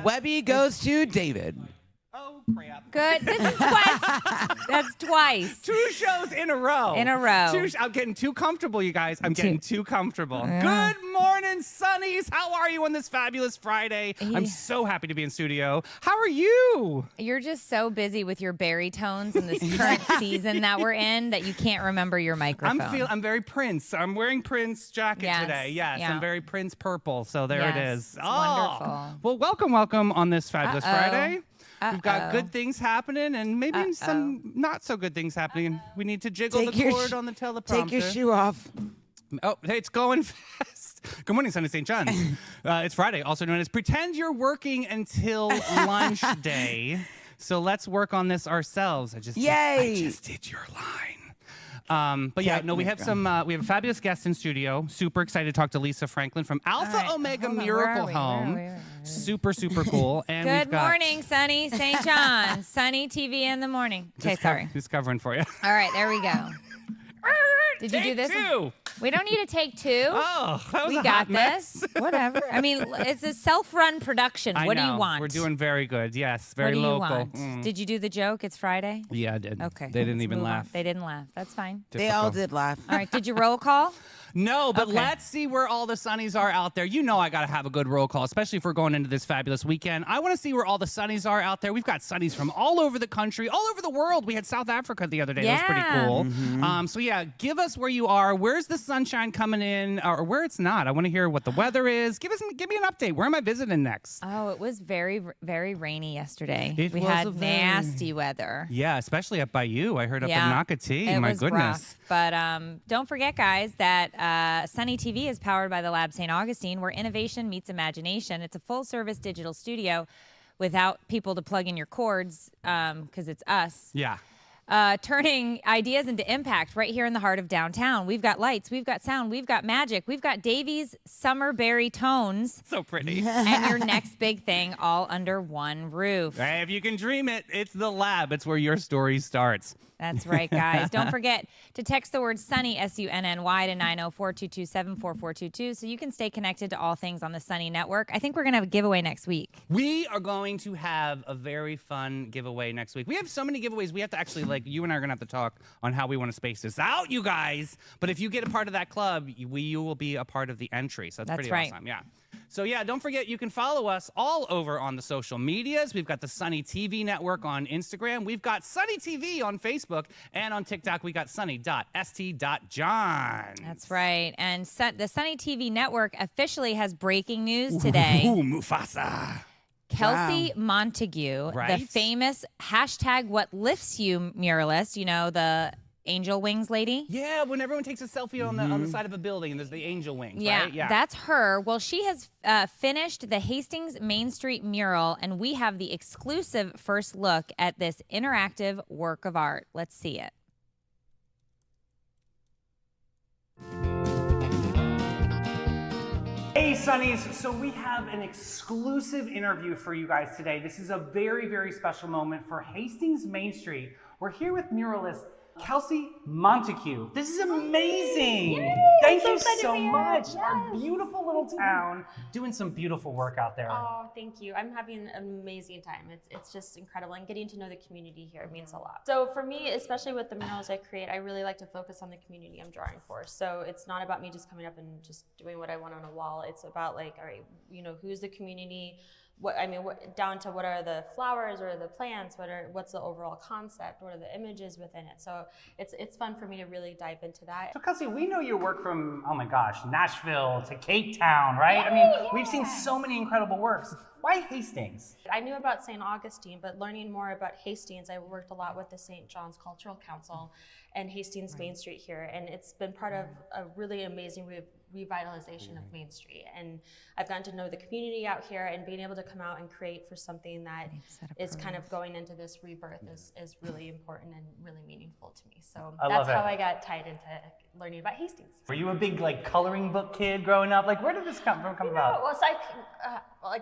Webby goes to David. Oh, crap. Good. This is twice. That's twice. 2 shows in a row. I'm getting too comfortable, you guys. I'm getting too comfortable. Yeah. Good morning, Sunnies. How are you on this fabulous Friday? I'm so happy to be in studio. How are you? You're just so busy with your baritones in this current season that we're in that you can't remember your microphone. I'm very Prince. I'm wearing Prince jacket today. Yes, yeah. I'm very Prince purple. So there it is. It's wonderful. Well, welcome on this fabulous Friday. We've got good things happening and maybe some not so good things happening. We need to jiggle the cord on the teleprompter. Take your shoe off. Oh, hey, it's going fast. Good morning, Sunny St. John's. It's Friday, also known as Pretend You're Working Until Lunch Day. So let's work on this ourselves. I just did your line. But yeah, no, we have we have a fabulous guest in studio. Super excited to talk to Lisa Franklin from Alpha Omega Miracle Home. Where are we? Super cool. And Good morning, Sunny St. John's. Sunny TV in the morning. Okay, sorry. Who's covering for you? All right, there we go. Did you do this? Take 2. We don't need to take 2. Oh, that was we a got hot mess. this. Whatever. I mean, it's a self-run production. What do you want? We're doing very good. Yes, very local. local. Did you do the joke? It's Friday? Yeah, I did. Okay. They didn't even laugh. They didn't laugh. That's fine. They all did laugh. All right. Did you roll call? No, but let's see where all the Sunnies are out there. You know I got to have a good roll call, especially if we're going into this fabulous weekend. I want to see where all the Sunnies are out there. We've got Sunnies from all over the country, all over the world. We had South Africa the other day. Yeah. That was pretty cool. So yeah, give us where you are. Where's the sunshine coming in or where it's not? I want to hear what the weather is. Give me an update. Where am I visiting next? Oh, it was very, very rainy yesterday. We had nasty weather. Yeah, especially up by you. I heard up in Nocatee. It My was goodness. rough. But don't forget, guys, that Sunny TV is powered by the Lab St. Augustine, where innovation meets imagination. It's a full-service digital studio without people to plug in your cords, because it's us. Yeah. Turning ideas into impact right here in the heart of downtown. We've got lights, we've got sound, we've got magic, we've got Davies summer berry tones. So pretty. And your next big thing all under one roof. Hey, if you can dream it, it's the Lab. It's where your story starts. That's right, guys. Don't forget to text the word Sunny, S-U-N-N-Y, to 904-227-4422 so you can stay connected to all things on the Sunny Network. I think we're going to have a giveaway next week. We are going to have a very fun giveaway next week. We have so many giveaways. We have to actually, you and I are going to have to talk on how we want to space this out, you guys. But if you get a part of that club, you will be a part of the entry. So that's pretty awesome. Yeah. So yeah, don't forget you can follow us all over on the social medias. We've got the Sunny TV Network on Instagram. We've got Sunny TV on Facebook. And on TikTok, we got sunny.st.john. That's right. And the Sunny TV Network officially has breaking news today. Ooh, Mufasa. Kelsey Montague, the famous #WhatLiftsYou muralist, you know, the angel wings lady. Yeah, when everyone takes a selfie on the side of a building and there's the angel wings, right? Yeah, that's her. Well, she has finished the Hastings Main Street mural, and we have the exclusive first look at this interactive work of art. Let's see it. Hey, Sunnies. So we have an exclusive interview for you guys today. This is a very, very special moment for Hastings Main Street. We're here with muralist Kelsey Montague. This is amazing. Yay, Thank you so much. Yes. Our beautiful little town doing some beautiful work out there. Oh, thank you. I'm having an amazing time. It's just incredible, and getting to know the community here means a lot. So for me, especially with the murals I create, I really like to focus on the community I'm drawing for. So it's not about me just coming up and just doing what I want on a wall. It's about all right, who's the community? Down to what are the flowers or the plants, what's the overall concept, what are the images within it. So it's fun for me to really dive into that. So Kelsey, we know your work from, oh my gosh, Nashville to Cape Town, right? We've seen so many incredible works. Why Hastings? I knew about St. Augustine, but learning more about Hastings, I worked a lot with the St. John's Cultural Council and Hastings Main Street here, and it's been part of a really amazing revitalization of Main Street. And I've gotten to know the community out here, and being able to come out and create for something that is kind of going into this rebirth is really important and really meaningful to me. So that's how I got tied into learning about Hastings. Were you a big coloring book kid growing up? Where did this come about? Well, so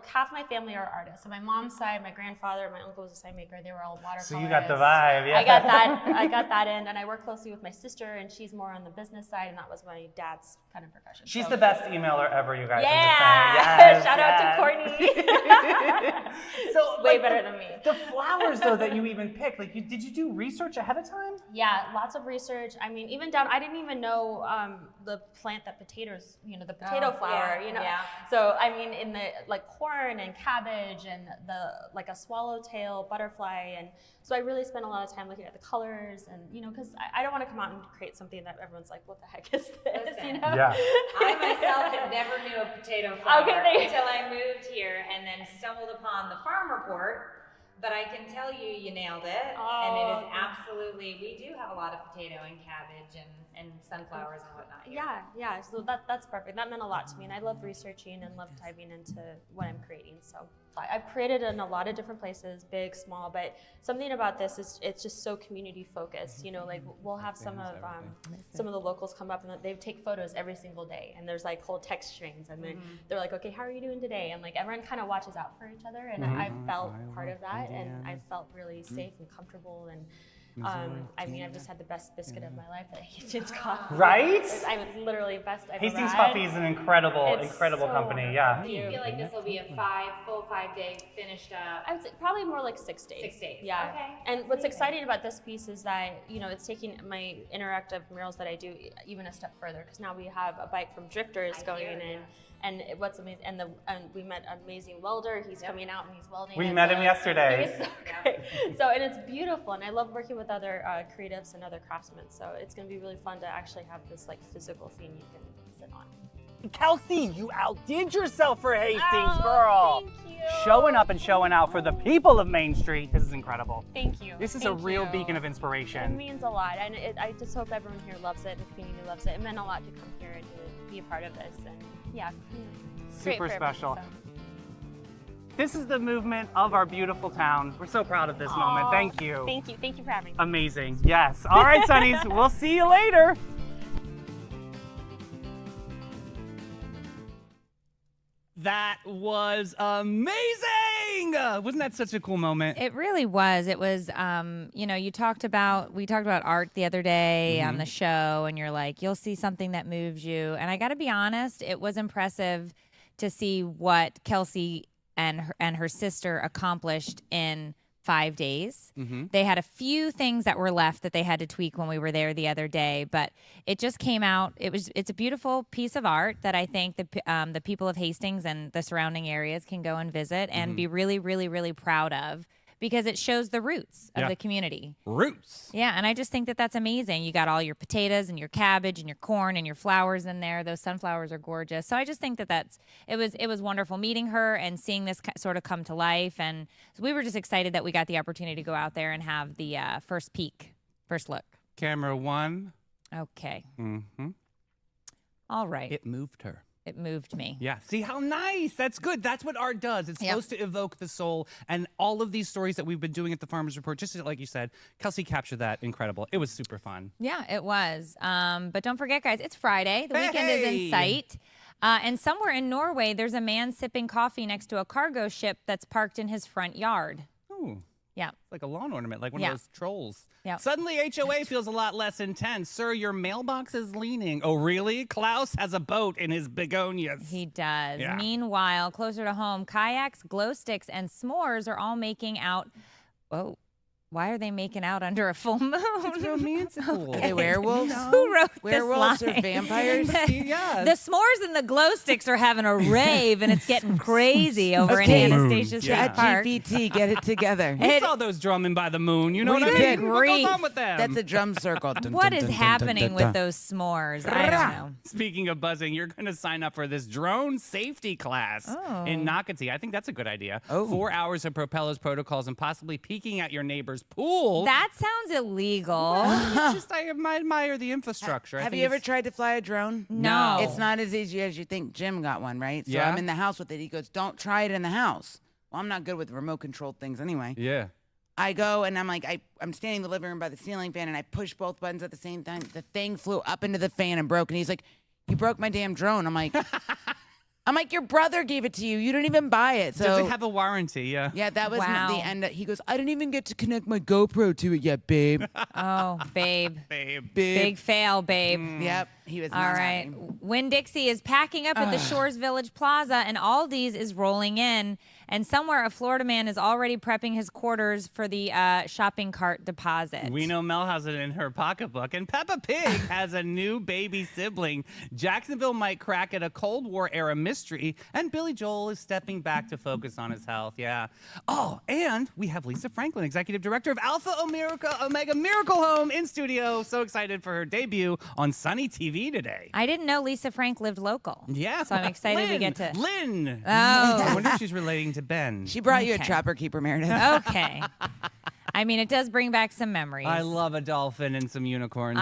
half my family are artists. So my mom's side, my grandfather, my uncle was a sign maker. They were all watercolorists. So you got the vibe, yeah. I got that in, and I work closely with my sister, and she's more on the business side, and that was my dad's kind of profession. She's the best emailer ever, you guys. Yeah. Shout out to Courtney. So, Way like, better than me. The flowers, though, that you even picked, like, did you do research ahead of time? Yeah, lots of research. I mean, even down, I didn't even know the plant that potatoes, the potato flower, yeah. So, I mean, in the, like, corn and cabbage and like a swallowtail butterfly. And so I really spent a lot of time looking at the colors and, because I don't want to come out and create something that everyone's like, what the heck is this, Listen, Yeah. I myself had never knew a potato flower Okay, until I moved here and then stumbled upon the farm report. But I can tell you, you nailed it. And it is absolutely, we do have a lot of potato and cabbage and sunflowers and whatnot here. Yeah. So that's perfect. That meant a lot to me. And I love researching and love diving into what I'm creating. So I've created in a lot of different places, big, small, but something about this is it's just so community focused. Like we'll have some of the locals come up and they take photos every single day. And there's like whole text strings and they're like, okay, how are you doing today? And like everyone kind of watches out for each other. And I felt part of that. And I felt really safe and comfortable. And I mean, I've just had the best biscuit of my life at Hastings Coffee. Right? I'm literally best I've Hastings ever had. Coffee is an incredible It's company. so Yeah. Do you feel like this will be a full 5 day finished up? I would say probably more like 6 days. 6 days. Yeah. Okay. And what's exciting about this piece is that, it's taking my interactive murals that I do even a step further because now we have a bike from Drifters going in. And what's amazing, and we met an amazing welder. He's coming out and he's welding. We met him yesterday. He's so great. So, and it's beautiful, and I love working with other creatives and other craftsmen. So it's going to be really fun to actually have this like physical thing you can sit on. Kelsey, you outdid yourself for Hastings, Oh, girl. thank you. Showing up and showing out for the people of Main Street. This is incredible. Thank you. This is Thank a real you. beacon of It inspiration. means a lot, and I just hope everyone here loves it, and the community loves it. It meant a lot to come here and to be a part of this, and yeah, it's great Super for everyone, special. so. This is the movement of our beautiful town. We're so proud of this moment. Aw, Thank you. Thank you for having me. Amazing. Yes. All right, Sunnies. We'll see you later. That was amazing! Wasn't that such a cool moment? It really was. It was, we talked about art the other day on the show, and you're like, you'll see something that moves you. And I got to be honest, it was impressive to see what Kelsey and her sister accomplished in 5 days. They had a few things that were left that they had to tweak when we were there the other day, but it just came out. It's a beautiful piece of art that I think the people of Hastings and the surrounding areas can go and visit and be really, really, really proud of because it shows the roots of the community. Roots. Yeah, and I just think that that's amazing. You got all your potatoes and your cabbage and your corn and your flowers in there. Those sunflowers are gorgeous. So I just think that it was wonderful meeting her and seeing this sort of come to life. And so we were just excited that we got the opportunity to go out there and have the first look. Camera one. Okay. Mm-hmm. All right. It moved her. It moved me. Yeah. See how nice. That's good. That's what art does. It's supposed to evoke the soul. And all of these stories that we've been doing at the Farmers Report, just like you said, Kelsey captured that. Incredible. It was super fun. Yeah, it was. But don't forget, guys, it's Friday. The weekend is in sight. And somewhere in Norway, there's a man sipping coffee next to a cargo ship that's parked in his front yard. Ooh. Yeah. It's like a lawn ornament, like one of those trolls. Yeah. Suddenly, HOA feels a lot less intense. Sir, your mailbox is leaning. Oh, really? Klaus has a boat in his begonias. He does. Yeah. Meanwhile, closer to home, kayaks, glow sticks, and s'mores are all making out. Oh, why are they making out under a full moon? It's romantical. Are they werewolves? Who wrote Werewolves this line? or vampires? Yes. The s'mores and the glow sticks are having a rave, and it's getting crazy over Okay. in Anastasia State Yeah. Park. GPT, get it together. We saw those drumming by the moon. You know We what I did. mean? What goes Grief. on with them? That's a drum circle. Dun, What dun, is dun, dun, happening dun, with dun. those s'mores? I don't know. Speaking of buzzing, you're going to sign up for this drone safety class in Nocatee. I think that's a good idea. Oh. 4 hours of propellers, protocols, and possibly peeking at your neighbor's pool. That sounds illegal. It's just I admire the infrastructure. I Have think you ever it's- tried to fly a drone? No. It's not as easy as you think. Jim got one, right? So Yeah. I'm in the house with it. He goes, don't try it in the house. Well, I'm not good with remote controlled things anyway. Yeah. I go and I'm like, I'm standing in the living room by the ceiling fan and I push both buttons at the same time. The thing flew up into the fan and broke. And he's like, you broke my damn drone. I'm like, your brother gave it to you. You didn't even buy it. So Does it have a warranty? Yeah. yeah, that was Wow. the end. He goes, I didn't even get to connect my GoPro to it yet, babe. Oh, babe. Babe. Big fail, babe. Yep, he was. All not right. happy. Winn-Dixie is packing up at the Shores Village Plaza, and Aldi's is rolling in. And somewhere a Florida man is already prepping his quarters for the shopping cart deposit. We know Mel has it in her pocketbook, and Peppa Pig has a new baby sibling. Jacksonville might crack at a Cold War era mystery, and Billy Joel is stepping back to focus on his health. Yeah. Oh, and we have Lisa Franklin, executive director of Alpha Omega Miracle Home, in studio. So excited for her debut on Sunny TV today. I didn't know Lisa Frank lived local. Yeah. So I'm excited we get to. Lynn. Oh. I wonder if she's relating to Ben. She brought you a Okay. Trapper Keeper, Meredith. Okay. I mean, it does bring back some memories. I love a dolphin and some unicorns.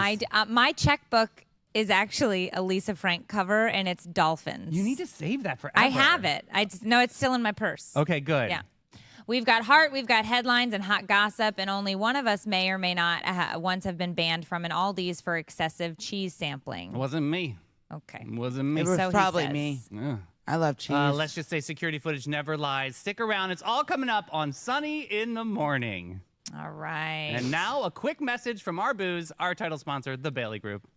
My checkbook is actually a Lisa Frank cover, and it's dolphins. You need to save that forever. I have it. No, it's still in my purse. Okay, good. Yeah. We've got heart, we've got headlines and hot gossip, and only one of us may or may not once have been banned from an Aldi's for excessive cheese sampling. It wasn't me. Okay. It wasn't me. It was So he probably says. me. Yeah. I love cheese. Let's just say security footage never lies. Stick around. It's all coming up on Sunny in the Morning. All right. And now a quick message from our booze, our title sponsor, The Bailey Group.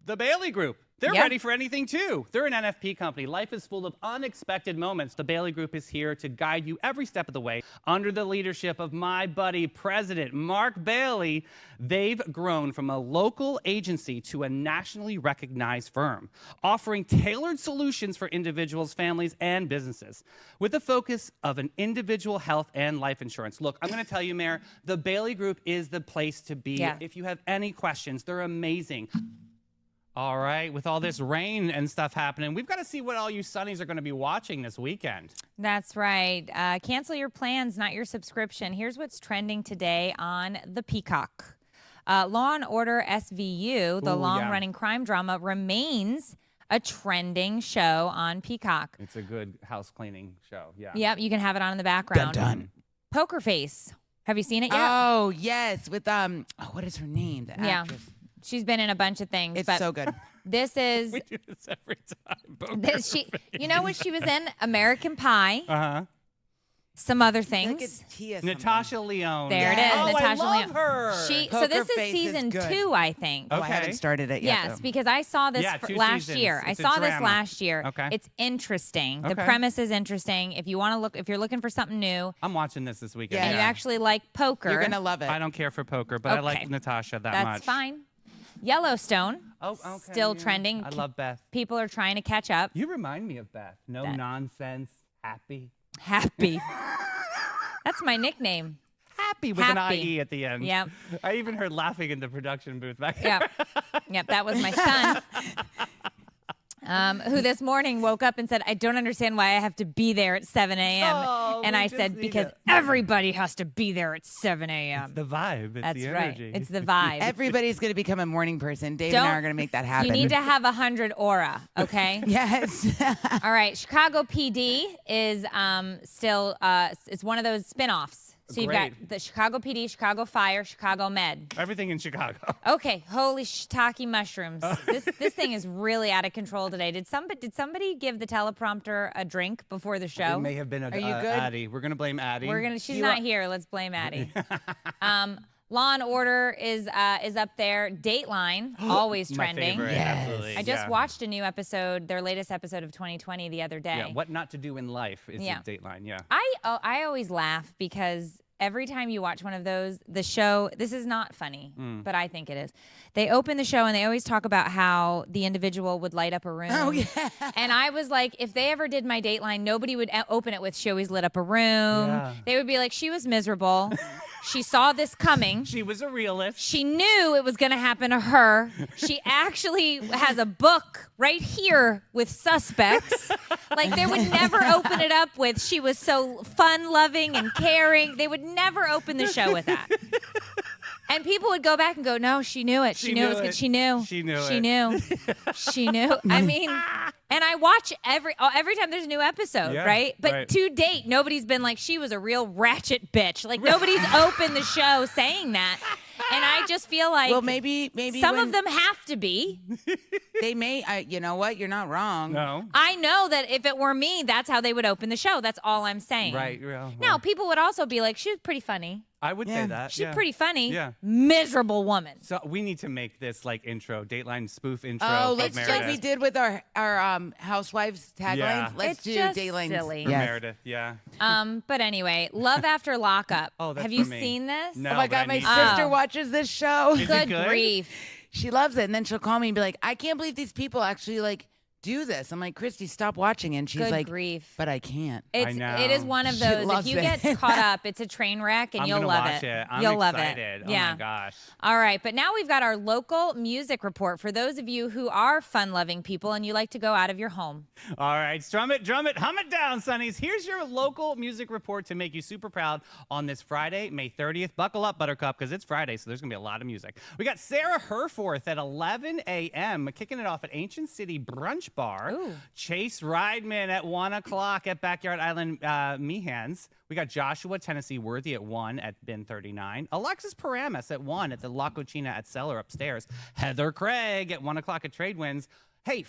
The Bailey Group. They're Yep. ready for anything, too. They're an NFP company. Life is full of unexpected moments. The Bailey Group is here to guide you every step of the way. Under the leadership of my buddy, President Mark Bailey, they've grown from a local agency to a nationally recognized firm, offering tailored solutions for individuals, families, and businesses, with a focus of an individual health and life insurance. Look, I'm going to tell you, Mayor, the Bailey Group is the place to be. Yeah. If you have any questions, they're amazing. All right, with all this rain and stuff happening, we've got to see what all you Sunnies are going to be watching this weekend. That's right. Cancel your plans, not your subscription. Here's what's trending today on the Peacock. Law and Order SVU, the Ooh, long-running crime drama, remains a trending show on Peacock. It's a good house cleaning show, yeah. Yep, you can have it on in the background. Dun. Poker Face. Have you seen it yet? Oh, yes. With, what is her name? The Yeah. actress. She's been in a bunch of things. It's but so good. This is, We do this every time. you know what she was in? American Pie, Uh-huh. some other I think things. it's Tia something. Natasha Leone. There it is, Oh, Natasha I love Leone. her. So this Poker is Face is season good. 2, I think. Oh, I Okay. haven't started it yet. Yes, though. because I saw this Yeah, 2 last seasons. year. I It's a saw this drama. last year. Okay. It's interesting. The Okay. premise is interesting. If you want to look, if you're looking for something new I'm watching this weekend. and you actually like poker, You're going to love it. I don't care for poker, but I Okay. like Natasha that that's much. fine. Yellowstone, Oh, okay. still yeah. trending. I love Beth. People are trying to catch up. You remind me of Beth. No That- nonsense, happy. Happy. That's my nickname. Happy with an Happy. IE at the end. Yep. I even heard laughing in the production booth back there. Yep. That was my son. Who this morning woke up and said, I don't understand why I have to be there at 7 a.m. Oh, and we I just said, need because it. everybody has to be there at 7 a.m. The vibe. It's That's the right. energy. It's the vibe. Everybody's going to become a morning person. Dave and I are going to make that happen. You need to have 100 aura, okay? Yes. All right. Chicago PD is still, it's one of those spin-offs. So you've got Great. the Chicago PD, Chicago Fire, Chicago Med. Everything in Chicago. Okay, holy shiitake mushrooms. This thing is really out of control today. Did somebody give the teleprompter a drink before the show? It may have been Are you good? Addie. We're going to blame Addie. She's not here. Let's blame Addie. Law and Order is up there. Dateline, always My trending. favorite, Yes. absolutely. I just yeah. watched a new episode, their latest episode of 2020 the other day. Yeah, what not to do in life is Yeah. a Dateline, yeah. I always laugh because every time you watch one of those, the show, this is not funny, but I think it is. They open the show and they always talk about how the individual would light up a room. Oh, yeah. And I was like, if they ever did my Dateline, nobody would open it with she always lit up a room. Yeah. They would be like, she was miserable. She saw this coming. She was a realist. She knew it was going to happen to her. She actually has a book right here with suspects. Like, they would never open it up with, she was so fun-loving and caring. They would never open the show with that. And people would go back and go, no, she knew it. She knew it was good. She knew. She knew She it. knew. She knew. I mean, and I watch every time there's a new episode, Yeah, right? But right. to date, nobody's been like, she was a real ratchet bitch. Like, nobody's opened the show saying that. And I just feel like Well, maybe some when of them have to be. they may. You know what? You're not wrong. No. I know that if it were me, that's how they would open the show. That's all I'm saying. Right. Well, Now, people would also be like, she was pretty funny. I would say that. She's yeah. pretty funny. Yeah. Miserable woman. So we need to make this like intro, Dateline spoof intro. Oh, of let's do Meredith. what we did with our Housewives tagline. Yeah. Let's It's do just Dateline. silly. For Yes. Meredith, yeah. But anyway, Love After Lockup. Oh, that's Have you for me. seen this? No. Oh my but I God, my need to. sister Oh. watches this show. Is it Good good? grief. She loves it, and then she'll call me and be like, "I can't believe these people actually like do this." I'm like, "Christy, stop watching." And she's Good like, grief. "But I can't." It is know. one of She those. If loves you it. get caught up, it's a train wreck, and I'm you'll gonna love watch it. I'm You'll love excited. it. Oh Yeah. my gosh. All right, but now we've got our local music report for those of you who are fun-loving people and you like to go out of your home. All right, strum it, drum it, hum it down, Sunnies. Here's your local music report to make you super proud on this Friday, May 30th. Buckle up, Buttercup, because it's Friday, so there's going to be a lot of music. We got Sarah Herforth at 11 a.m., kicking it off at Ancient City Brunch Bar. Ooh. Chase Rideman at 1 o'clock at Backyard Island Mehans. We got Joshua Tennessee Worthy at 1 at Bin 39. Alexis Paramus at 1 at the La Cucina at Cellar upstairs. Heather Craig at 1 o'clock at Trade Winds. Hey,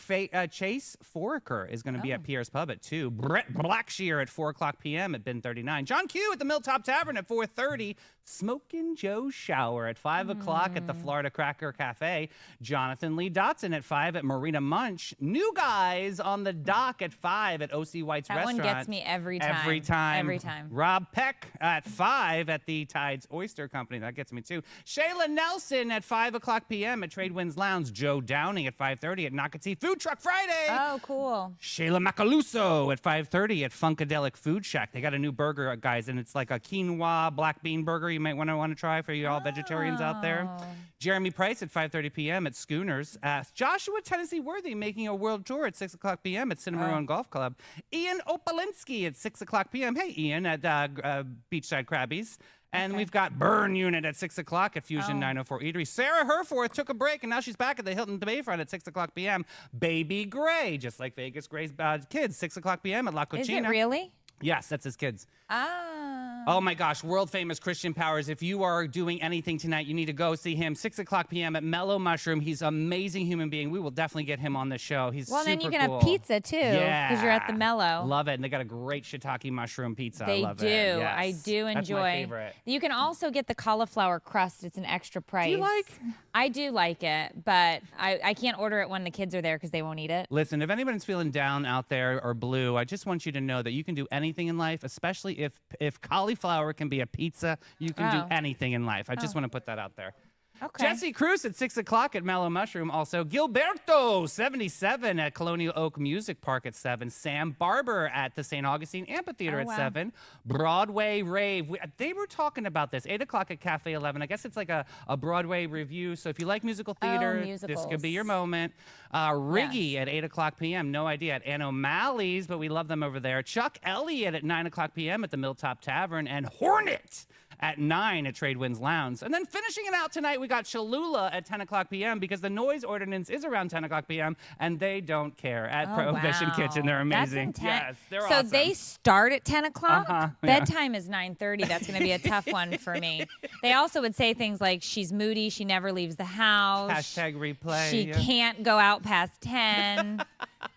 Chase Foraker is going to be at Pierre's Pub at 2. Brett Blackshear at 4 o'clock p.m. at Bin 39. John Q at the Milltop Tavern at 4:30. Smokin' Joe Shower at 5 o'clock at the Florida Cracker Cafe. Jonathan Lee Dotson at 5 at Marina Munch. New Guys on the dock at 5 at O.C. White's That Restaurant. one gets me every time. Every time. Every time. Rob Peck at 5 at the Tides Oyster Company. That gets me too. Shayla Nelson at 5 o'clock p.m. at Trade Winds Lounge. Joe Downing at 5:30 at Nakati Food Truck Friday. Oh, cool. Shayla Macaluso at 5:30 at Funkadelic Food Shack. They got a new burger, guys, and it's like a quinoa black bean burger you might want to try for you all vegetarians out there. Oh. Jeremy Price at 5:30 p.m. at Schooners. Joshua Tennessee Worthy making a world tour at 6 o'clock p.m. at Cinnamon Golf Club. Ian Opalinsky at 6 o'clock p.m. Hey, Ian at Beachside Krabbies. And we've got Burn Unit at 6 o'clock at Fusion 904 Eatery. Sarah Herforth took a break, and now she's back at the Hilton Bayfront at 6 o'clock p.m. Baby Gray, just like Vegas Gray's kids, 6 o'clock p.m. at La Cucina. Is it really? Yes, that's his kids. Ah. Oh my gosh, world famous Christian Powers. If you are doing anything tonight, you need to go see him. 6 o'clock p.m. at Mellow Mushroom. He's an amazing human being. We will definitely get him on the show. He's Well, super then you can cool. have pizza too, because you're at the Mellow. Love it. And they got a great shiitake mushroom pizza. They I love do. it. Yes. I do enjoy. That's my favorite. You can also get the cauliflower crust. It's an extra price. Do you like? I do like it, but I can't order it when the kids are there because they won't eat it. Listen, if anybody's feeling down out there or blue, I just want you to know that you can do anything in life, especially if cauliflower can be a pizza, you can do Oh. anything in life. I just want to put that out there. Okay. Jesse Cruz at 6 o'clock at Mellow Mushroom. Also, Gilberto, 77 at Colonial Oak Music Park at 7. Sam Barber at the St. Augustine Amphitheater Oh, at wow. 7. Broadway Rave. They were talking about this. 8 o'clock at Cafe 11. I guess it's like a Broadway review. So if you like musical theater, this could musicals. be your moment. Riggy at 8 o'clock p.m. No idea at Ann O'Malley's, but we love them over there. Chuck Elliott at 9 o'clock p.m. at the Milltop Tavern. And Hornet at 9 at Trade Winds Lounge. And then finishing it out tonight, we got Cholula at 10 o'clock p.m. because the noise ordinance is around 10 o'clock p.m. and they don't care at Prohibition wow. Kitchen. They're amazing. That's intense. Yes, they're so awesome. they start at 10 o'clock? Yeah. Bedtime is 9:30. That's going to be a tough one for me. They also would say things like, she's moody, she never leaves the house. Hashtag replay. She yeah. can't go out past 10.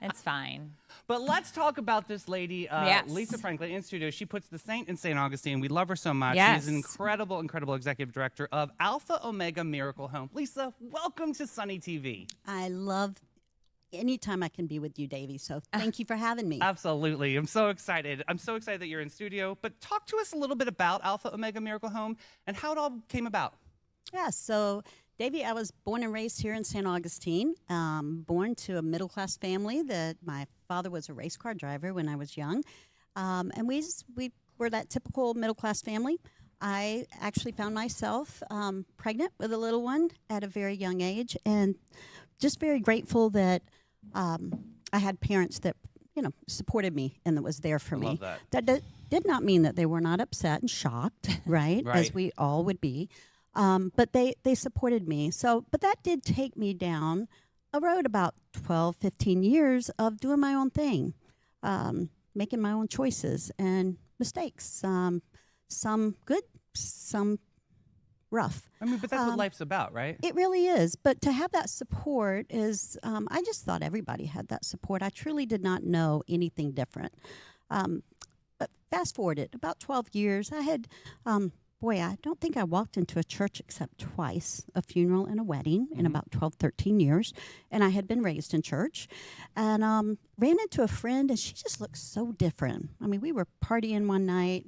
It's fine. But let's talk about this lady, Yes. Lisa Franklin, in studio. She puts the Saint in St. Augustine. We love her so much. Yes. She's an incredible, incredible executive director of Alpha Omega Miracle Home. Lisa, welcome to Sunny TV. I love anytime I can be with you, Davey. So thank you for having me. Absolutely. I'm so excited. I'm so excited that you're in studio. But talk to us a little bit about Alpha Omega Miracle Home and how it all came about. Yeah, so Davey, I was born and raised here in St. Augustine, born to a middle-class family. That my father was a race car driver when I was young. And we were that typical middle-class family. I actually found myself pregnant with a little one at a very young age, and just very grateful that I had parents that, supported me and that was there for me. Love that. Did not mean that they were not upset and shocked, right? Right. As we all would be. But they supported me. But that did take me down a road about 12, 15 years of doing my own thing, making my own choices and mistakes. Some good, some rough. I mean, but that's what life's about, right? It really is. But to have that support is, I just thought everybody had that support. I truly did not know anything different. But fast forwarded about 12 years, I had boy, I don't think I walked into a church except twice, a funeral and a wedding in about 12, 13 years. And I had been raised in church and ran into a friend, and she just looked so different. I mean, we were partying one night.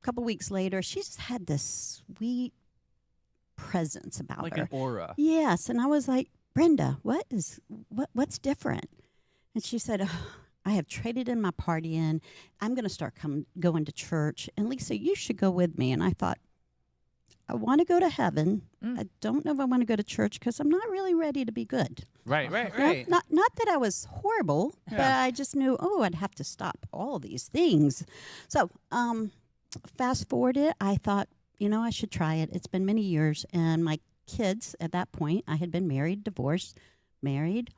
A couple weeks later, she just had this sweet presence about Like her. an aura. Yes. And I was like, Brenda, what's different? And she said, I have traded in my partying. I'm going to start going to church. And Lisa, you should go with me. And I thought, I want to go to heaven. I don't know if I want to go to church because I'm not really ready to be good. Right. Not that I was horrible, but I just knew, I'd have to stop all these things. So fast forward it, I thought, I should try it. It's been many years. And my kids at that point, I had been married, divorced, married,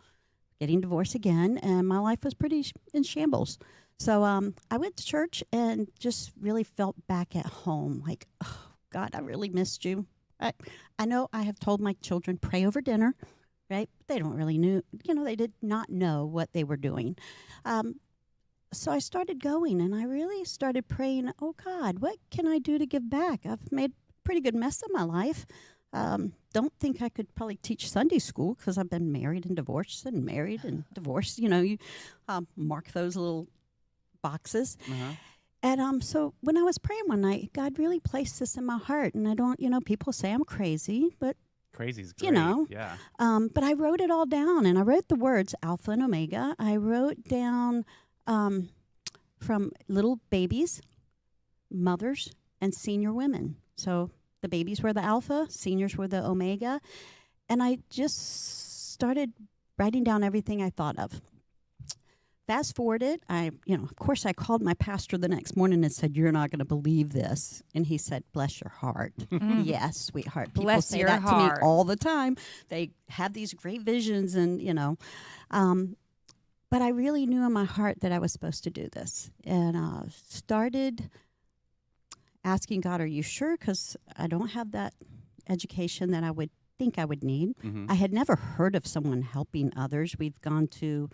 getting divorced again, and my life was pretty in shambles. So I went to church and just really felt back at home. Like, oh, God, I really missed you. I know I have told my children, pray over dinner, right? They don't really they did not know what they were doing. So I started going, and I really started praying, oh, God, what can I do to give back? I've made a pretty good mess of my life. Don't think I could probably teach Sunday school because I've been married and divorced and married and divorced. You mark those little boxes. And so when I was praying one night, God really placed this in my heart. And I don't, people say I'm crazy, but Crazy's great. Yeah. but I wrote it all down, and I wrote the words Alpha and Omega. I wrote down from little babies, mothers, and senior women. So the babies were the Alpha, seniors were the Omega. And I just started writing down everything I thought of. Fast forward it, of course, I called my pastor the next morning and said, you're not going to believe this. And he said, bless your heart. Yes, sweetheart. People Bless say your that heart. to me all the time. They have these great visions and, but I really knew in my heart that I was supposed to do this. And started asking God, are you sure? Because I don't have that education that I would think I would need. I had never heard of someone helping others. We've gone to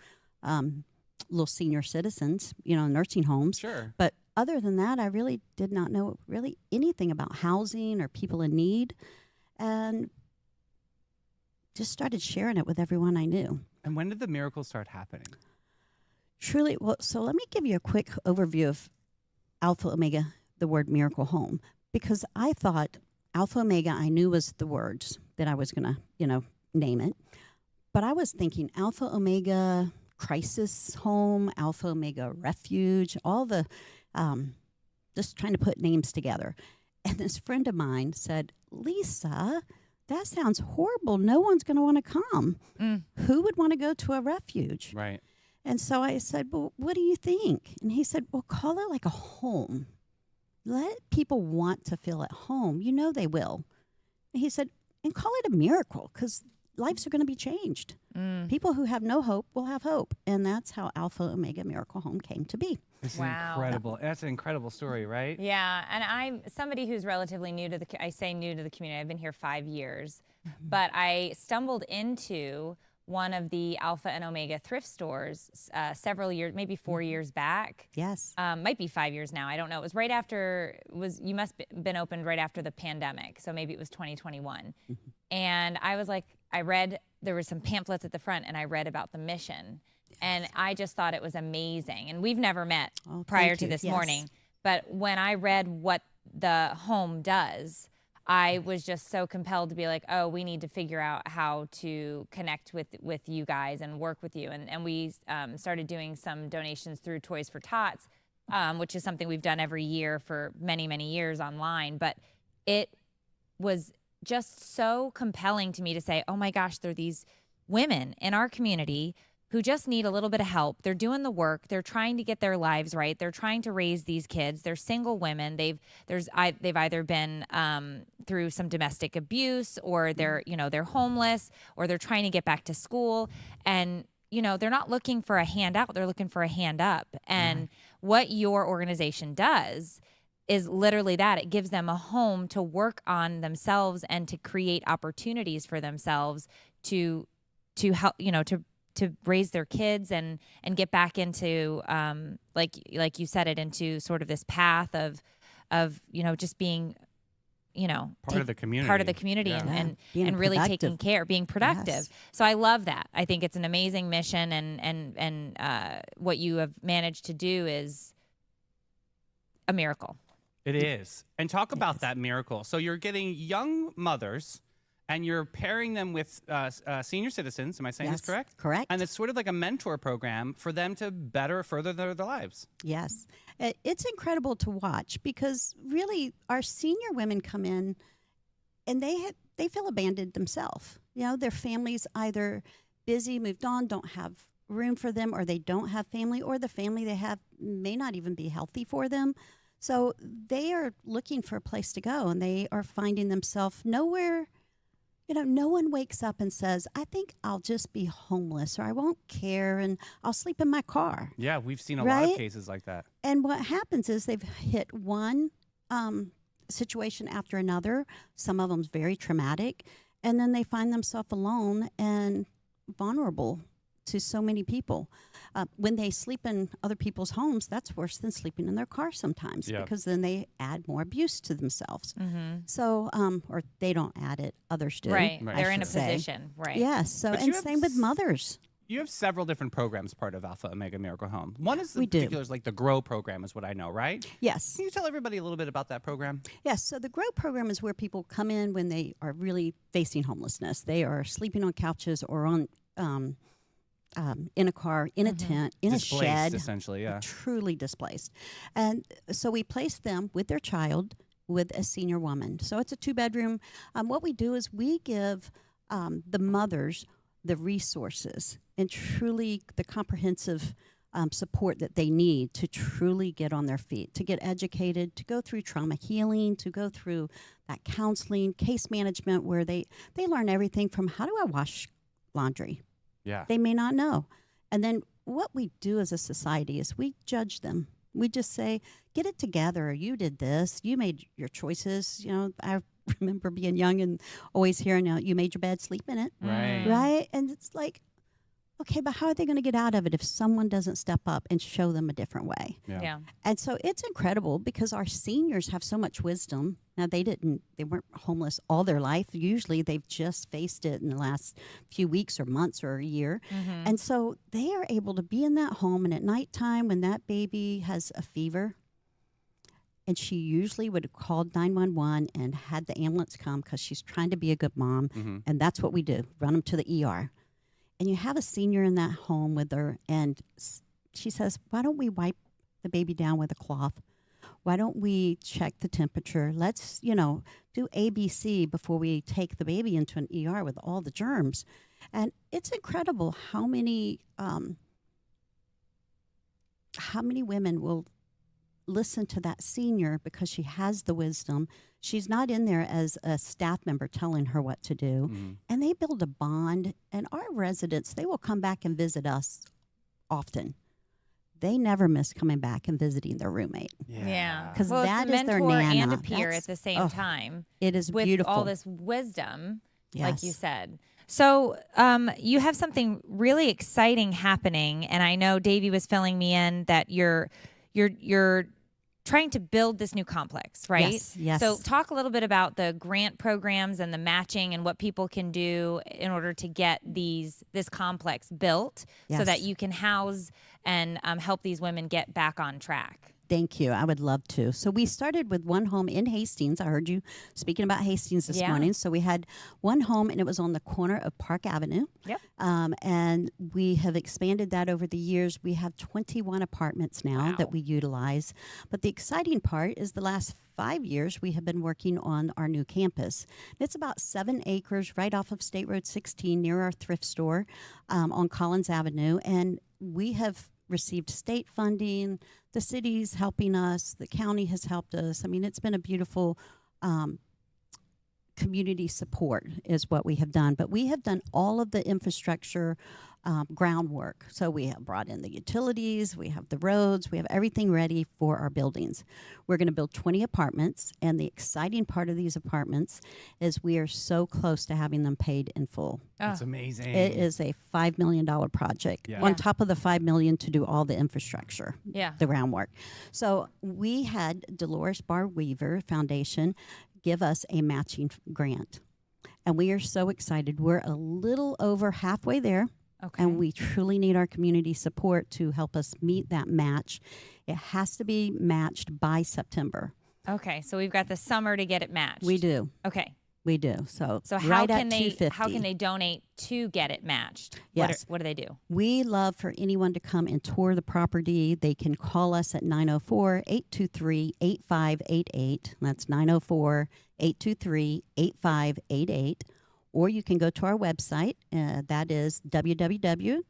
little senior citizens, nursing homes. Sure. But other than that, I really did not know really anything about housing or people in need. And just started sharing it with everyone I knew. And when did the miracles start happening? Truly, well, so let me give you a quick overview of Alpha Omega, the word miracle home, because I thought Alpha Omega I knew was the words that I was going to, name it. But I was thinking Alpha Omega crisis home, Alpha Omega refuge, all the, just trying to put names together. And this friend of mine said, Lisa, that sounds horrible. No one's going to want to come. Who would want to go to a refuge? Right. And so I said, well, what do you think? And he said, well, call it like a home. Let people want to feel at home. You know they will. And he said, and call it a miracle, because lives are going to be changed. People who have no hope will have hope. And that's how Alpha Omega Miracle Home came to be. It's Wow. incredible. That's an incredible story, right? Yeah, and I'm somebody who's relatively new to I say new to the community. I've been here 5 years, but I stumbled into one of the Alpha and Omega thrift stores several years, maybe 4 years back. Yes. Might be 5 years now. I don't know. It was right after, you must have been opened right after the pandemic. So maybe it was 2021. And I was like, there were some pamphlets at the front, and I read about the mission. And I just thought it was amazing. And we've never met prior to this morning. But when I read what the home does, I was just so compelled to be like, oh, we need to figure out how to connect with you guys and work with you. And we started doing some donations through Toys for Tots, which is something we've done every year for many, many years online. But it was just so compelling to me to say, oh my gosh, there are these women in our community who just need a little bit of help. They're doing the work. They're trying to get their lives right. They're trying to raise these kids. They're single women. They've either been through some domestic abuse, or they're homeless, or they're trying to get back to school. And they're not looking for a handout. They're looking for a hand up. And what your organization does is literally that. It gives them a home to work on themselves and to create opportunities for themselves to help, to raise their kids and get back into, like you said, it into sort of this path of just being Part of the community. part of the community Yeah. and Being and really taking productive. care, being productive. Yes. So I love that. I think it's an amazing mission, and what you have managed to do is a miracle. It is. And talk about that miracle. So you're getting young mothers and you're pairing them with senior citizens. Am I saying this Yes, correct? correct. And it's sort of like a mentor program for them to better further their lives. Yes. It's incredible to watch because really our senior women come in and they feel abandoned themselves. Their families either busy, moved on, don't have room for them, or they don't have family, or the family they have may not even be healthy for them. So they are looking for a place to go, and they are finding themselves nowhere. No one wakes up and says, I think I'll just be homeless, or I won't care and I'll sleep in my car. Yeah, we've seen a lot of Right? cases like that. And what happens is they've hit one situation after another. Some of them's very traumatic. And then they find themselves alone and vulnerable to so many people. When they sleep in other people's homes, that's worse than sleeping in their car sometimes Yeah. because then they add more abuse to themselves. Mm-hmm. So, or they don't add it, others do. Right. Right. They're I in a should say. position. Right. Yes. So, But you and have same with mothers. You have several different programs part of Alpha Omega Miracle Home. One is We do. particulars like the GROW program is what I know, right? Yes. Can you tell everybody a little bit about that program? Yes, so the GROW program is where people come in when they are really facing homelessness. They are sleeping on couches or on in a car, in a tent, in Displaced, a shed, essentially, yeah. truly displaced. And so we place them with their child with a senior woman. So it's a 2-bedroom. What we do is we give the mothers the resources and truly the comprehensive support that they need to truly get on their feet, to get educated, to go through trauma healing, to go through that counseling, case management, where they learn everything from how do I wash laundry? Yeah. They may not know. And then what we do as a society is we judge them. We just say, get it together. You did this. You made your choices. I remember being young and always hearing, you made your bed, sleep in it. Right. Right? And it's like, okay, but how are they going to get out of it if someone doesn't step up and show them a different way? Yeah. And so it's incredible because our seniors have so much wisdom. Now, they weren't homeless all their life. Usually they've just faced it in the last few weeks or months or a year. Mm-hmm. And so they are able to be in that home, and at nighttime when that baby has a fever, and she usually would have called 911 and had the ambulance come because she's trying to be a good mom. Mm-hmm. And that's what we do, run them to the ER. And you have a senior in that home with her, and she says, why don't we wipe the baby down with a cloth? Why don't we check the temperature? Let's, do ABC before we take the baby into an ER with all the germs. And it's incredible how many women will listen to that senior because she has the wisdom. She's not in there as a staff member telling her what to do. Mm-hmm. And they build a bond. And our residents, they will come back and visit us often. They never miss coming back and visiting their roommate. Yeah. 'Cause well, that it's a is their mentor and Nana. a peer That's- at the same oh, time It is with beautiful. all this wisdom, like you Yes. said. So you have something really exciting happening, and I know Davey was filling me in that you're trying to build this new complex, right? Yes, yes. So talk a little bit about the grant programs and the matching and what people can do in order to get this complex built so that Yes. you can house and help these women get back on track. Thank you. I would love to. So we started with one home in Hastings. I heard you speaking about Hastings this Yeah. morning. So we had one home, and it was on the corner of Park Avenue. Yep. And we have expanded that over the years. We have 21 apartments now Wow. that we utilize. But the exciting part is the last 5 years we have been working on our new campus. It's about 7 acres right off of State Road 16 near our thrift store on Collins Avenue. And we have received state funding. The city's helping us. The county has helped us. I mean, it's been a beautiful community support is what we have done. But we have done all of the infrastructure groundwork. So we have brought in the utilities, we have the roads, we have everything ready for our buildings. We're going to build 20 apartments, and the exciting part of these apartments is we are so close to having them paid in full. That's amazing. It is a $5 million project Yeah. on top of the $5 million to do all the infrastructure, Yeah. the groundwork. So we had Dolores Barr Weaver Foundation give us a matching grant. And we are so excited. We're a little over halfway there. Okay. And we truly need our community support to help us meet that match. It has to be matched by September. Okay, so we've got the summer to get it matched. We do. Okay. We do. So how right can at they 250. how can they donate to get it matched? Yes. What do they do? We love for anyone to come and tour the property. They can call us at 904-823-8588. That's 904-823-8588. Or you can go to our website. That is www.aomh.org.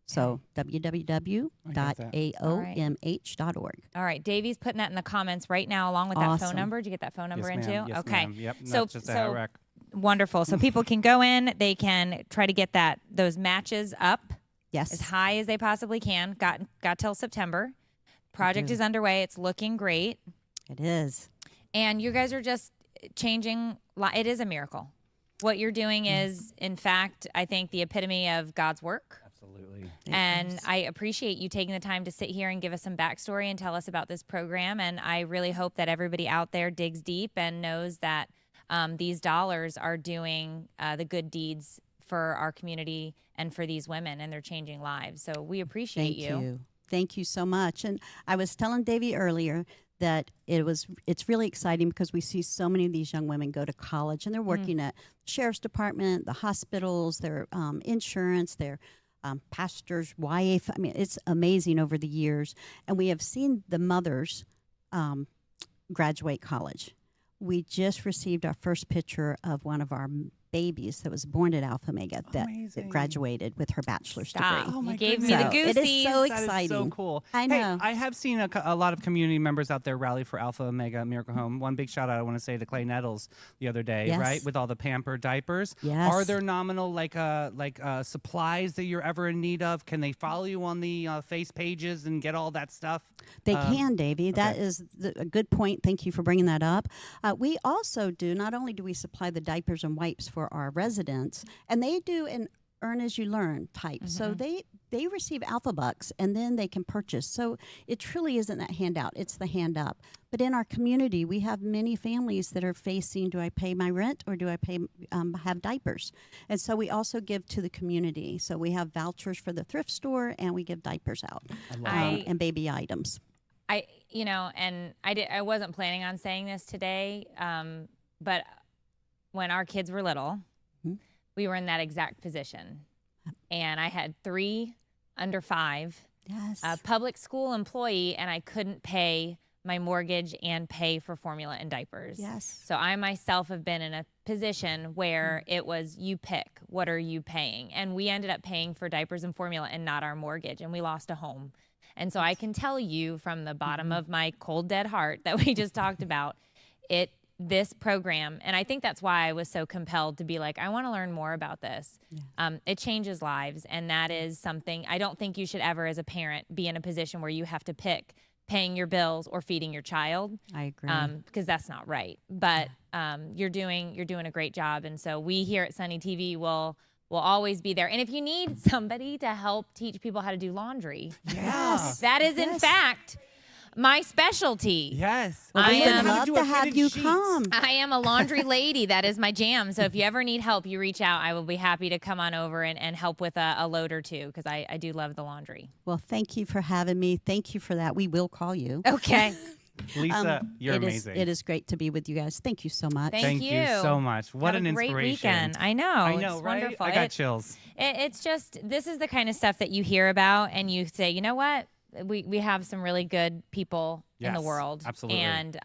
So www.aomh.org. All right, Davey's putting that in the comments right now, along with that phone Awesome. number. Did you get that phone number Yes, in ma'am. too? Yes, Okay. ma'am. Yep. So, That's just a hat rack. wonderful. So people can go in. They can try to get those matches up Yes. as high as they possibly can. Got till September. Project is underway. It's looking great, It is. and you guys are just changing. It is a miracle. What you're doing is, in fact, I think the epitome of God's work. Absolutely. And I appreciate you taking the time to sit here and give us some backstory and tell us about this program. And I really hope that everybody out there digs deep and knows that these dollars are doing the good deeds for our community and for these women, and they're changing lives. So we appreciate Thank you. Thank you so much. And I was telling Davey earlier that it's really exciting because we see so many of these young women go to college and they're working at the sheriff's department, the hospitals, their insurance, their pastor's wife. I mean, it's amazing over the years. And we have seen the mothers graduate college. We just received our first picture of one of our babies that was born at Alpha Omega that graduated with her bachelor's Stop. degree. Oh my You gave me goodness. the So it is so goosies. That is exciting. so cool. I know. Hey, I have seen a lot of community members out there rally for Alpha Omega Miracle Home. One big shout out I want to say to Clay Nettles the other day, Yes. right? With all the pamper diapers. Yes. Are there nominal supplies that you're ever in need of? Can they follow you on the face pages and get all that stuff? They can, Davey. That is a good point. Thank you for bringing that up. We also do, not only do we supply the diapers and wipes for our residents, and they do an earn as you learn type. So they receive Alpha Bucks and then they can purchase. So it truly isn't that handout, it's the hand up. But in our community, we have many families that are facing, do I pay my rent or do I pay have diapers? And so we also give to the community. So we have vouchers for the thrift store and we give diapers out and baby items. I wasn't planning on saying this today, but when our kids were little, we were in that exact position. And I had 3 under 5, Yes. a public school employee, and I couldn't pay my mortgage and pay for formula and diapers. Yes. So I myself have been in a position where it was, you pick, what are you paying? And we ended up paying for diapers and formula and not our mortgage, and we lost a home. And so I can tell you from the bottom of my cold, dead heart that we just talked about, this program, and I think that's why I was so compelled to be like, I want to learn more about this. Yeah. It changes lives, and that is something I don't think you should ever, as a parent, be in a position where you have to pick paying your bills or feeding your child. I agree. Because that's not right. But you're doing a great job, and so we here at Sunny TV will always be there. And if you need somebody to help teach people how to do laundry, that is in fact my specialty. Yes. I am- would love to have you come. I am a laundry lady. That is my jam. So if you ever need help, you reach out. I will be happy to come on over and help with a load or two, because I do love the laundry. Well, thank you for having me. Thank you for that. We will call you. Okay. Lisa, you're amazing. It is great to be with you guys. Thank you so much. Thank you you. so much. What Have an a great inspiration. weekend. I know. I know, It's right? wonderful. I got chills. It's just, this is the kind of stuff that you hear about and you say, you know what? We have some really good people in the Yes, world. absolutely. And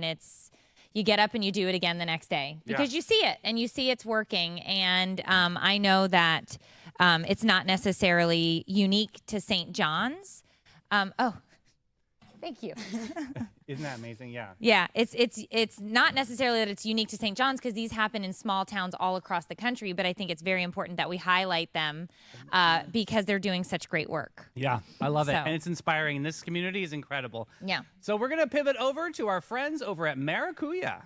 it's, you get up and you do it again the next day because you see it and you see it's working. And I know that it's not necessarily unique to St. John's. Thank you. Isn't that amazing? Yeah. Yeah, it's not necessarily that it's unique to St. John's, because these happen in small towns all across the country, but I think it's very important that we highlight them because they're doing such great work. Yeah, I love it. So- And it's inspiring. And this community is incredible. Yeah. So we're going to pivot over to our friends over at Maracuya.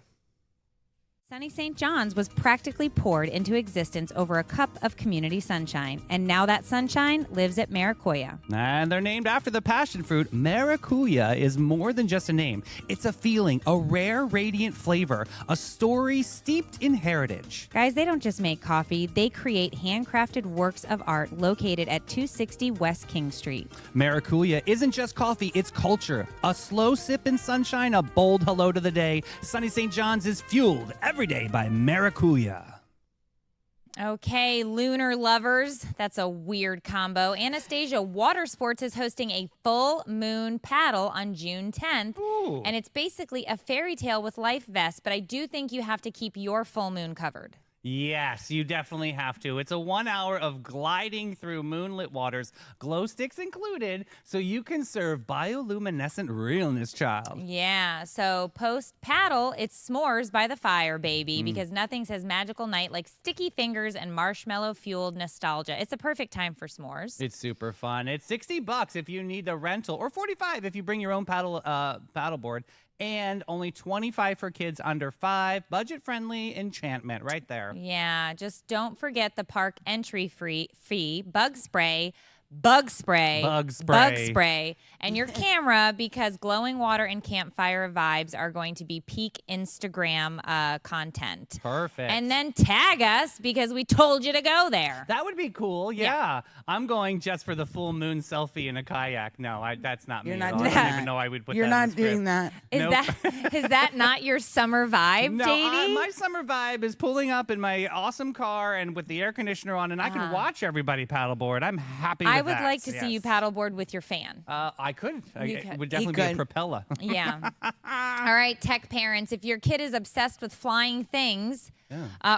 Sunny St. John's was practically poured into existence over a cup of community sunshine, and now that sunshine lives at Maracuya. And they're named after the passion fruit. Maracuya is more than just a name. It's a feeling, a rare, radiant flavor, a story steeped in heritage. Guys, they don't just make coffee, they create handcrafted works of art located at 260 West King Street. Maracuya isn't just coffee, it's culture. A slow sip in sunshine, a bold hello to the day. Sunny St. John's is fueled every day by Maracuya. Okay, lunar lovers, that's a weird combo. Anastasia Water Sports is hosting a full moon paddle on June 10th. Ooh. And it's basically a fairy tale with life vests, but I do think you have to keep your full moon covered. Yes, you definitely have to. It's a 1 hour of gliding through moonlit waters, glow sticks included, so you can serve bioluminescent realness, child. Yeah, so post paddle, it's s'mores by the fire, baby, because nothing says magical night like sticky fingers and marshmallow fueled nostalgia. It's a perfect time for s'mores. It's super fun. It's $60 if you need a rental, or $45 if you bring your own paddleboard, and only $25 for kids under 5. Budget-friendly enchantment right there. Yeah, just don't forget the park entry fee, bug spray, bug spray, and your camera, because glowing water and campfire vibes are going to be peak Instagram content. Perfect. And then tag us because we told you to go there. That would be cool. Yeah. I'm going just for the full moon selfie in a kayak. No, that's not You're me not at all. doing I don't that. even know I would put You're that in not the doing script. that. Is that not your summer vibe, No, JD? my summer vibe is pulling up in my awesome car and with the air conditioner on, and I can watch everybody paddleboard. I'm happy with I would that. like to see you paddleboard with your fan. I could. You It could. would definitely be a could. propeller. Yeah. All right, tech parents, if your kid is obsessed with flying things,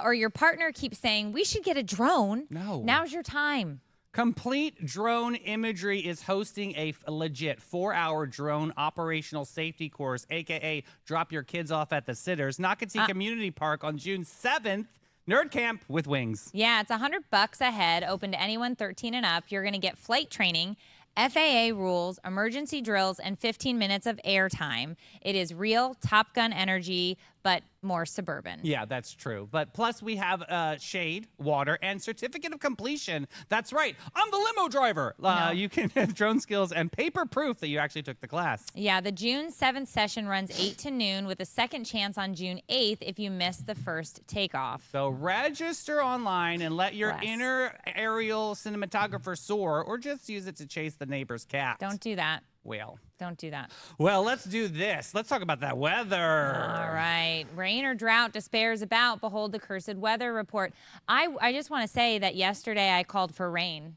or your partner keeps saying, we should get a drone, No. now's your time. Complete Drone Imagery is hosting a legit 4-hour drone operational safety course, a.k.a. drop your kids off at the Sitters, Nocatee Community Park on June 7th. Nerd Camp with Wings. Yeah, it's $100 a head, open to anyone 13 and up. You're going to get flight training, FAA rules, emergency drills, and 15 minutes of airtime. It is real Top Gun energy, but more suburban. Yeah, that's true. But plus we have shade, water, and certificate of completion. That's right. I'm the limo driver. You can have drone skills and paper proof that you actually took the class. Yeah, the June 7th session runs 8 to noon with a second chance on June 8th if you miss the first takeoff. So register online and let your Bless. inner aerial cinematographer soar, or just use it to chase the neighbor's cat. Don't do that. Well. Don't do that. Well, let's do this. Let's talk about that weather. All right. Rain or drought, despair is about. Behold the cursed weather report. I just want to say that yesterday I called for rain,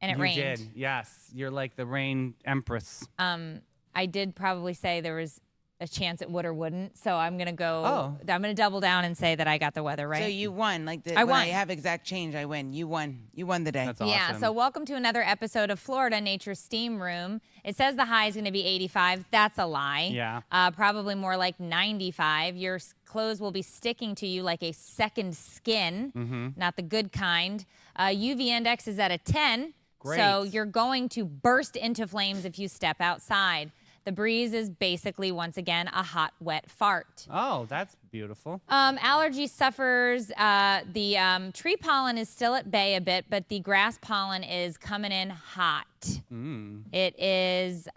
and it You rained. did, yes. You're like the rain empress. I did probably say there was a chance it would or wouldn't, so I'm gonna go. Oh. I'm gonna double down and say that I got the weather right. So you won. Like I when I won. have exact change, I win. You won. You won the day. That's awesome. Yeah, so welcome to another episode of Florida Nature's Steam Room. It says the high is going to be 85. That's a lie. Yeah. Probably more like 95. Your clothes will be sticking to you like a second skin, not the good kind. UV index is at a 10. Great. So you're going to burst into flames if you step outside. The breeze is basically, once again, a hot, wet fart. Oh, that's beautiful. Allergy suffers. The tree pollen is still at bay a bit, but the grass pollen is coming in hot. It is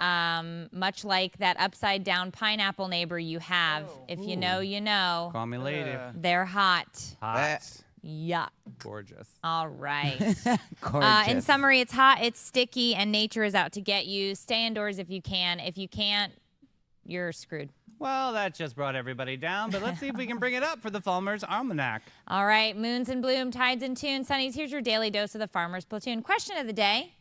much like that upside down pineapple neighbor you have. If you know, you know. Call me lady. They're hot. Hot. Yuck. Gorgeous. All right. Gorgeous. In summary, it's hot, it's sticky, and nature is out to get you. Stay indoors if you can. If you can't, you're screwed. Well, that just brought everybody down, but let's see if we can bring it up for the Farmer's Almanac. All right, moons in bloom, tides in tune. Sunnies, here's your daily dose of the Farmer's Platoon. Question of the day.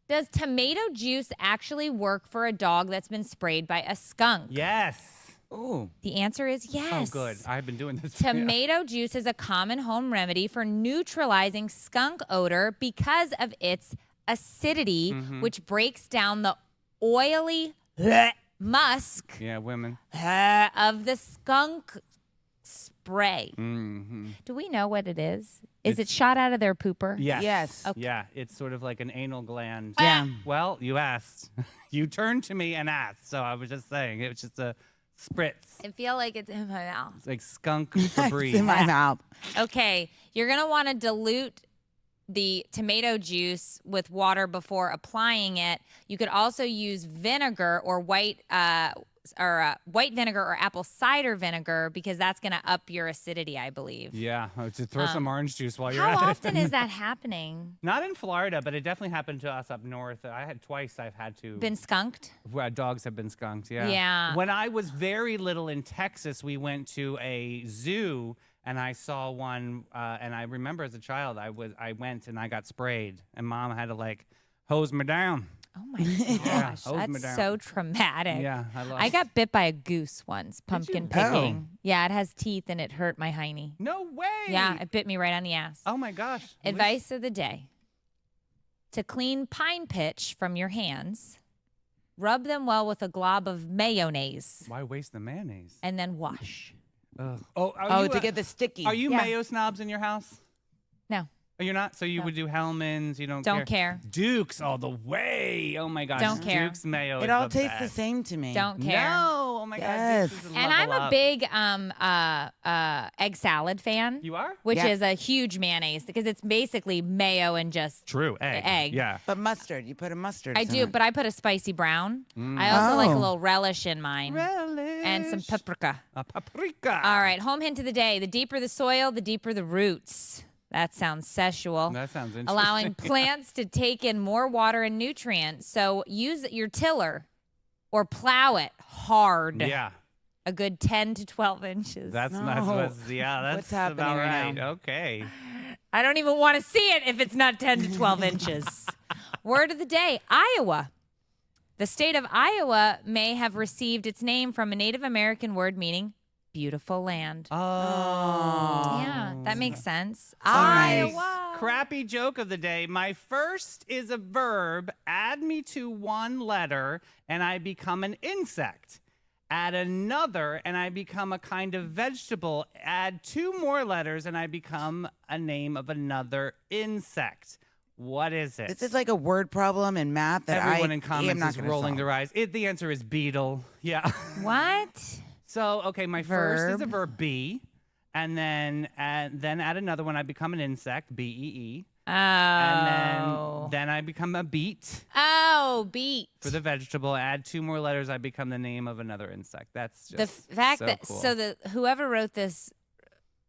Does tomato juice actually work for a dog that's been sprayed by a skunk? Yes. Ooh. The answer is yes. Oh, good. I've been doing this. Tomato juice is a common home remedy for neutralizing skunk odor because of its acidity, which breaks down the oily musk Yeah, women. of the skunk spray. Do we know what it is? Is it shot out of their pooper? Yes. Yes. Okay. Yeah, it's sort of like an anal gland. Yeah. Well, you asked. You turned to me and asked, so I was just saying. It was just a Spritz. I feel like it's in my mouth. It's like skunk Febreze. It's in my mouth. Okay, you're going to want to dilute the tomato juice with water before applying it. You could also use vinegar or white vinegar or apple cider vinegar because that's going to up your acidity, I believe. Yeah, to throw some orange juice while you're How at it. often is that happening? Not in Florida, but it definitely happened to us up north. I had twice. I've had to. Been skunked? Where dogs have been skunked. Yeah. Yeah. When I was very little in Texas, we went to a zoo. And I saw one, and I remember as a child, I went and I got sprayed, and Mom had to like hose me down. Oh my gosh, hose me that's down. so traumatic. Yeah, I got bit by a goose once, pumpkin you? picking. Yeah, it has teeth and it hurt my hiney. No way. Yeah, it bit me right on the ass. Oh my gosh. Advice of the day. To clean pine pitch from your hands, rub them well with a glob of mayonnaise, Why waste the mayonnaise? and then wash. Ugh. To get the sticky. Are you Yeah. mayo snobs in your house? No, Oh, you're not? So you would do Hellman's, you don't care. Dukes all the way. Oh my gosh. Don't care. Dukes mayo It is all the tastes the best. same to me. don't care. No. Oh my Yes. God. Dukes is And I'm level a up. big egg salad fan. You are? Which Yeah. is a huge mayonnaise because it's basically mayo and just True. Egg. Yeah. But mustard, you put a mustard. I in do, it. but I put a spicy brown. I also like a Oh. little relish in mine and some paprika. A paprika. All right, home hint of the day. The deeper the soil, the deeper the roots. That sounds sexual. That sounds interesting. Allowing plants to take in more water and nutrients. So use your tiller or plow it hard. Yeah. A good 10 to 12 inches. That's No. that's What's happening about right right. now? Okay. I don't even want to see it if it's not 10 to 12 inches. Word of the day, Iowa. The state of Iowa may have received its name from a Native American word meaning beautiful land. Oh. Yeah, that makes sense. nice. Iowa. Crappy joke of the day. My first is a verb. Add me to one letter and I become an insect. Add another and I become a kind of vegetable. Add two more letters and I become a name of another insect. What is it? This is like a word problem in math that Everyone I in am comments not is gonna rolling solve. their eyes. The answer is beetle. Yeah. What? So, okay, my first is a Verb. verb be, and then add another one. I become an insect, B-E-E. Oh. And then I become a beet Oh, beet. for the vegetable. Add two more letters, I become the name of another insect. That's just The fact so that cool. whoever wrote this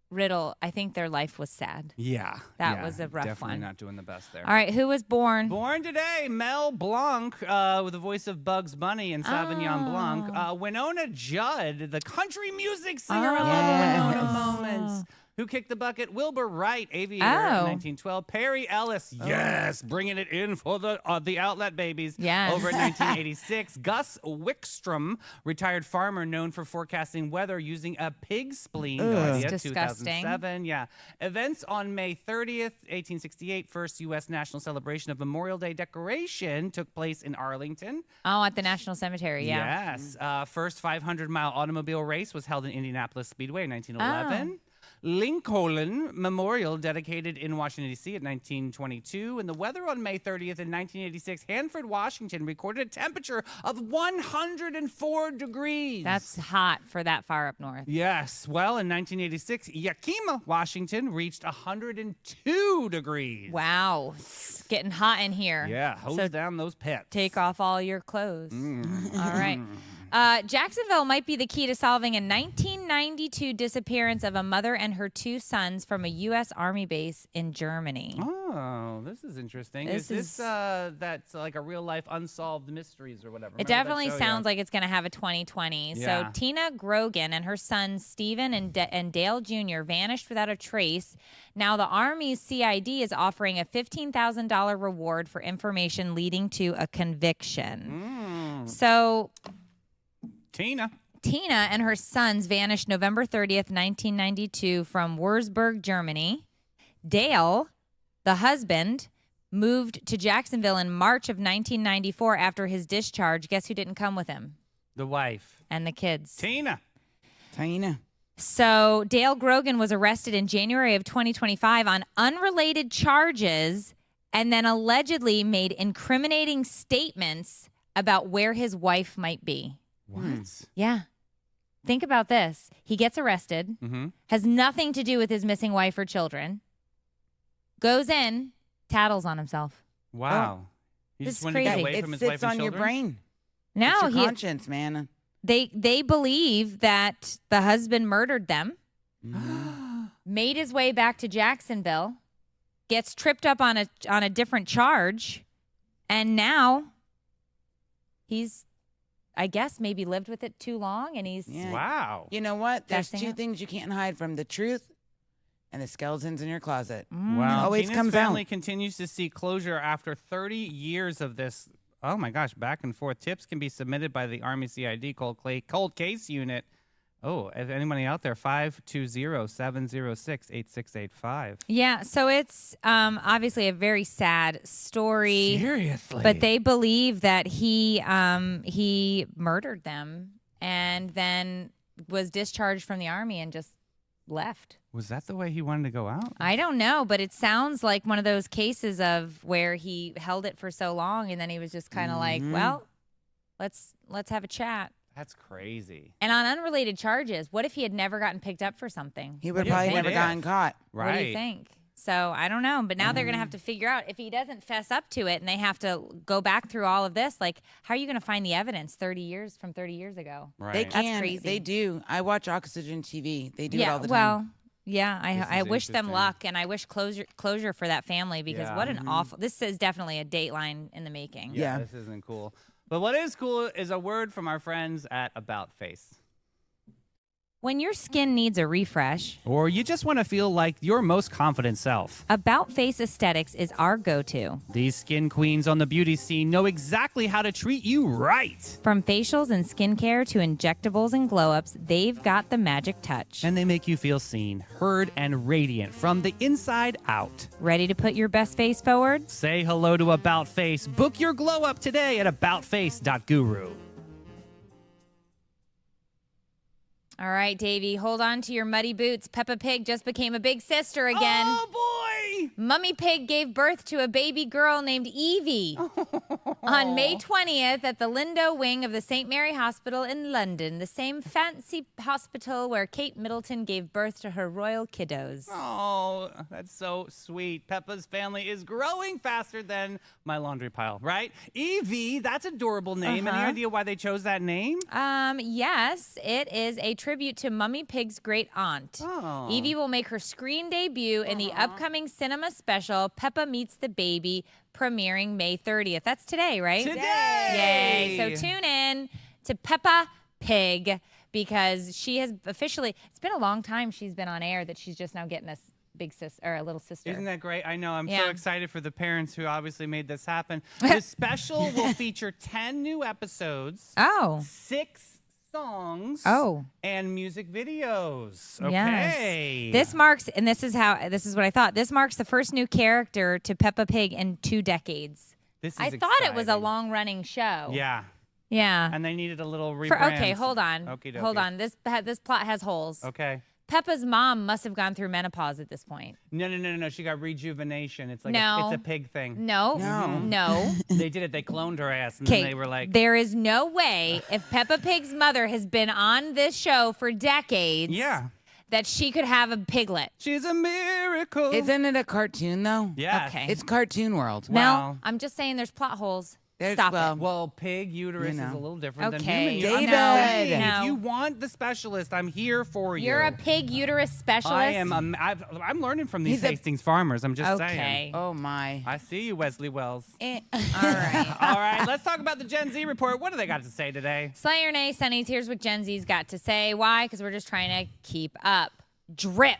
riddle, I think their life was sad. Yeah. That yeah, was a rough definitely one. not doing the best there. All right, who was born? Born today, Mel Blanc, with the voice of Bugs Bunny and Sauvignon Blanc. Winona Judd, the country music singer. I love Winona moments. Who kicked the bucket? Wilbur Wright, aviator in 1912. Perry Ellis, yes, bringing it in for the Outlet Babies. Yes. Over in 1986. Gus Wickstrom, retired farmer known for forecasting weather using a pig spleen. Garcia, Disgusting. 2007. Yeah. Events on May 30th, 1868. First U.S. national celebration of Memorial Day decoration took place in Arlington. Oh, at the National Cemetery, yeah. Yes. First 500-mile automobile race was held in Indianapolis Speedway in 1911. Lincoln Memorial dedicated in Washington, D.C. in 1922. And the weather on May 30th in 1986, Hanford, Washington recorded a temperature of 104 degrees. That's hot for that far up north. Yes. Well, in 1986, Yakima, Washington reached 102 degrees. Wow. It's getting hot in here. Yeah, hose So down those pits. take off all your clothes. All right. Jacksonville might be the key to solving a 1992 disappearance of a mother and her two sons from a U.S. Army base in Germany. Oh, this is interesting. This is is- this that's like a real life unsolved mysteries or whatever? It Remember that definitely show? sounds like it's going to have a 2020. Yeah. So Tina Grogan and her sons Stephen and Dale Jr. vanished without a trace. Now the Army's CID is offering a $15,000 reward for information leading to a conviction. So Tina. Tina and her sons vanished November 30th, 1992 from Würzburg, Germany. Dale, the husband, moved to Jacksonville in March of 1994 after his discharge. Guess who didn't come with him? The wife. And the kids. Tina. Tina. So Dale Grogan was arrested in January of 2025 on unrelated charges and then allegedly made incriminating statements about where his wife might be. What? Yeah. think about this. He gets arrested, has nothing to do with his missing wife or children, goes in, tattles on himself. Wow. He This just is wanted to get crazy. away It from his sits wife and on your children? brain. No, It's your he conscience, man. they believe that the husband murdered them, made his way back to Jacksonville, gets tripped up on a different charge, and now he's, I guess, maybe lived with it too long, and he's Yeah. Wow. You know what? There's Fessing two up. things you can't hide from: the truth and the skeletons in your closet. Wow. Always Tina's comes family out. continues to seek closure after 30 years of this. Oh my gosh, back and forth. Tips can be submitted by the Army CID Cold Case Unit. Oh, if anybody out there, 520-706-8685. Yeah, so it's obviously a very sad story. Seriously. But they believe that he murdered them and then was discharged from the Army and just left. Was that the way he wanted to go out? I don't know, but it sounds like one of those cases of where he held it for so long and then he was just kind of like, well, let's have a chat. That's crazy. And on unrelated charges, what if he had never gotten picked up for something? He would What do you probably think? never gotten caught. Right. What do you think? So I don't know, but now they're going to have to figure out if he doesn't fess up to it and they have to go back through all of this. Like, how are you going to find the evidence 30 years ago? Right. They That's can. crazy. They do. I watch Oxygen TV. They do it Yeah, all the well, time. yeah, This I is wish them interesting. luck and I wish closure for that family because Yeah. what an awful. This is definitely a Dateline in the making. Yeah. This isn't cool. But what is cool is a word from our friends at About Face. When your skin needs a refresh, Or you just want to feel like your most confident self. About Face Aesthetics is our go-to. These skin queens on the beauty scene know exactly how to treat you right. From facials and skincare to injectables and glow-ups, they've got the magic touch. And they make you feel seen, heard, and radiant from the inside out. Ready to put your best face forward? Say hello to About Face. Book your glow up today at aboutface.guru. All right, Davey, hold on to your muddy boots. Peppa Pig just became a big sister again. Oh, boy! Mummy Pig gave birth to a baby girl named Evie on May 20th at the Lindo wing of the St. Mary Hospital in London, the same fancy hospital where Kate Middleton gave birth to her royal kiddos. Oh, that's so sweet. Peppa's family is growing faster than my laundry pile, right? Evie, that's an adorable name. Any idea why they chose that name? Yes, it is a tribute to Mummy Pig's great aunt. Oh. Evie will make her screen debut in the upcoming cinema special Peppa Meets the Baby, premiering May 30th. That's today, right? Today! Yay. So tune in to Peppa Pig because she has officially, it's been a long time she's been on air that she's just now getting a big sis or a little sister. Isn't that great? I know. I'm so Yeah. excited for the parents who obviously made this happen. The special will feature 10 new episodes, Oh. 6 songs, Oh. and music videos. Yes. Okay. This marks, and this is what I thought. This marks the first new character to Peppa Pig in 2 decades. This is I thought it was a exciting. long-running show. Yeah. Yeah. And they needed a little rebrand. Okay, hold on. Okey-dokey. Hold on. This plot has holes. Okay. Peppa's mom must have gone through menopause at this point. No. She got rejuvenation. It's like No. it's a pig thing. No. No. No. They did it. They cloned her ass, and then Okay. they were like, There is no way if Peppa Pig's mother has been on this show for decades. yeah, That she could have a piglet. she's a miracle. Isn't it a cartoon, though? Yeah. Okay. It's Cartoon World. Wow. Mel, I'm just saying there's plot holes. There's- Stop well, it. Well, pig uterus You know. is a little different Okay. than human. David. I'm saying, No. If you want the specialist, I'm here for you. You're a pig uterus specialist? I am. I'm learning from these He's a- Hastings farmers. I'm just Okay. saying. Oh, my. I see you, Wesley Wells. All right. All right, let's talk about the Gen Z report. What do they got to say today? Slay or nay, Sunnies, here's what Gen Z's got to say. Why? Because we're just trying to keep up. Drip.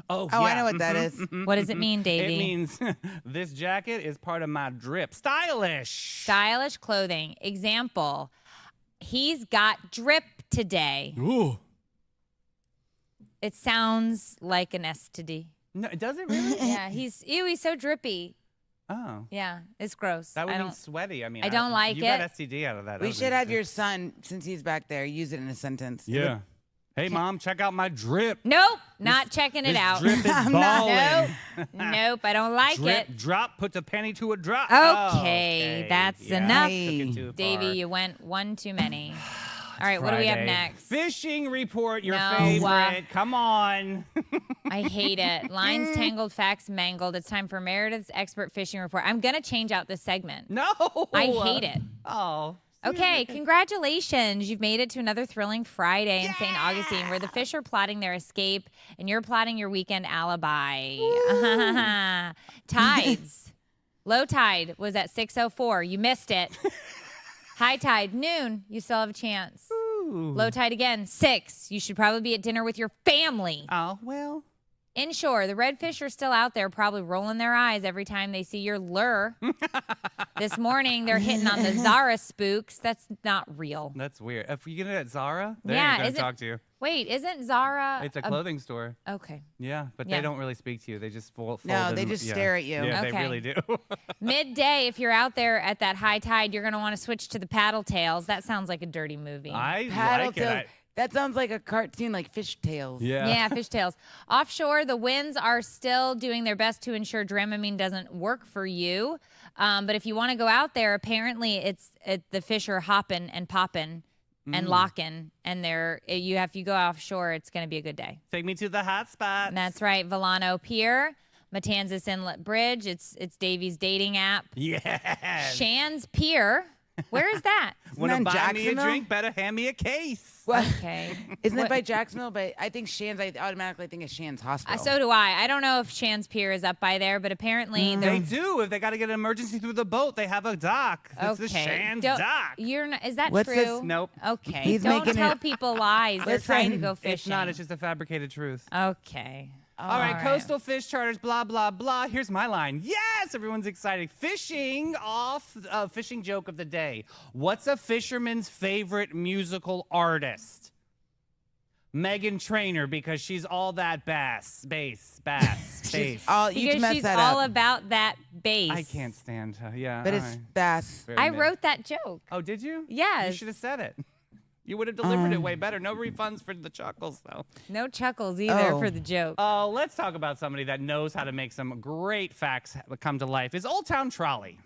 Oh, Oh, yeah. I know what that is. What does it mean, Davey? It means this jacket is part of my drip. Stylish. Stylish clothing. Example, he's got drip today. Ooh. It sounds like an STD. No, does it really? Yeah, he's so drippy. Oh. Yeah, it's gross. That would I mean don't. sweaty. I mean, I don't like you it. got STD out of that. We That should was have your son, since he's back there, use it in a sentence. Yeah. Hey, Mom, check out my drip. Nope, not checking it This out. drip is I'm not- balling. Nope, I don't like Drip, it. drop, puts a penny to a drop. Okay, that's Yeah, enough. took it too Davey, far. you went one too many. All right, what do we have Friday. next? Fishing report, your No. favorite. Come on. I hate it. Lines tangled, facts mangled. It's time for Meredith's expert fishing report. I'm going to change out this segment. No. I hate it. Oh. Okay, congratulations. You've made it to another thrilling Friday in St. Augustine where the fish are plotting their escape and you're plotting your weekend alibi. Tides. Low tide was at 6:04. You missed it. High tide, noon. You still have a chance. Ooh. Low tide again, 6. You should probably be at dinner with your family. Oh, well. Inshore, the redfish are still out there probably rolling their eyes every time they see your lure. This morning, they're hitting on the Zara spooks. That's not real. That's weird. If you get it at Zara, they're Yeah, going is to it- talk to you. Wait, isn't Zara? It's a clothing store. Okay. Yeah, but Yeah. they don't really speak to you. They just fold No, in- they just yeah. stare at you. Yeah, Okay. they really do. Midday, if you're out there at that high tide, you're going to want to switch to the paddle tails. That sounds like a dirty movie. I Paddle like it. tails. That sounds like a cartoon, like Fish Tales. Yeah, fishtails. Offshore, the winds are still doing their best to ensure Dramamine doesn't work for you. But if you want to go out there, apparently the fish are hopping and popping and locking, and if you go offshore, it's going to be a good day. Take me to the hot spot. That's right, Volano Pier, Matanzas Inlet Bridge. It's Davy's dating app. Yes. Shands Pier. Where is that? Want to Isn't buy that me a Jacksonville? drink? Better hand me a case. What? Okay. Isn't What- it by Jacksonville? But I think Shands, I automatically think of Shands Hospital. So do I. I don't know if Shands Pier is up by there, but apparently They they're do. If they got to get an emergency through the boat, they have a dock. It's the Shands Don't- dock. You're not, is that What's true? this? Nope. Okay. He's Don't making tell it- people lies. They're trying to go fishing. It's not. It's just a fabricated truth. Okay. All right, coastal fish charters, blah, blah, blah. Here's my line. Yes, everyone's excited. Fishing off, fishing joke of the day. What's a fisherman's favorite musical artist? Meghan Trainor, because she's all that bass. Oh, you Because messed she's that all up. about that bass. I can't stand her. Yeah. But all it's right. bass. Very I mid. wrote that joke. Oh, did you? Yes. You should have said it. You would have delivered it way better. No refunds for the chuckles, though. No chuckles either Oh. for the joke. Let's talk about somebody that knows how to make some great facts come to life. Is Old Town Trolley.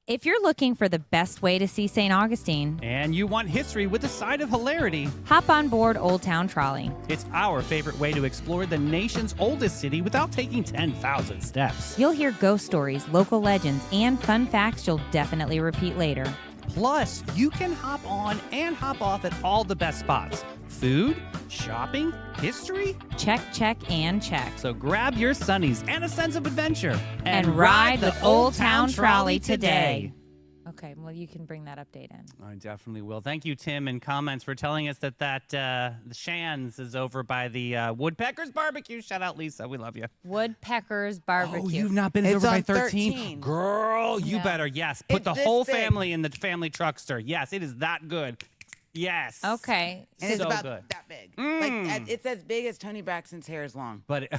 If you're looking for the best way to see St. Augustine, And you want history with a side of hilarity. hop on board Old Town Trolley. It's our favorite way to explore the nation's oldest city without taking 10,000 steps. You'll hear ghost stories, local legends, and fun facts you'll definitely repeat later. Plus, you can hop on and hop off at all the best spots. Food, shopping, history. Check, check, and check. So grab your Sunnies and a sense of adventure And ride with Old Town Trolley today. Okay, well, you can bring that update in. I definitely will. Thank you, Tim, in comments for telling us that the Shands is over by the Woodpeckers Barbecue. Shout out, Lisa. We love you. Woodpeckers Barbecue. Oh, you've not been It's over by on 13? 13. Girl, you No. better. Yes. Put It's the this whole big. family in the family truckster. Yes, it is that good. Yes. Okay. And it's So about good. that big. Like, it's as big as Tony Braxton's hair is long. But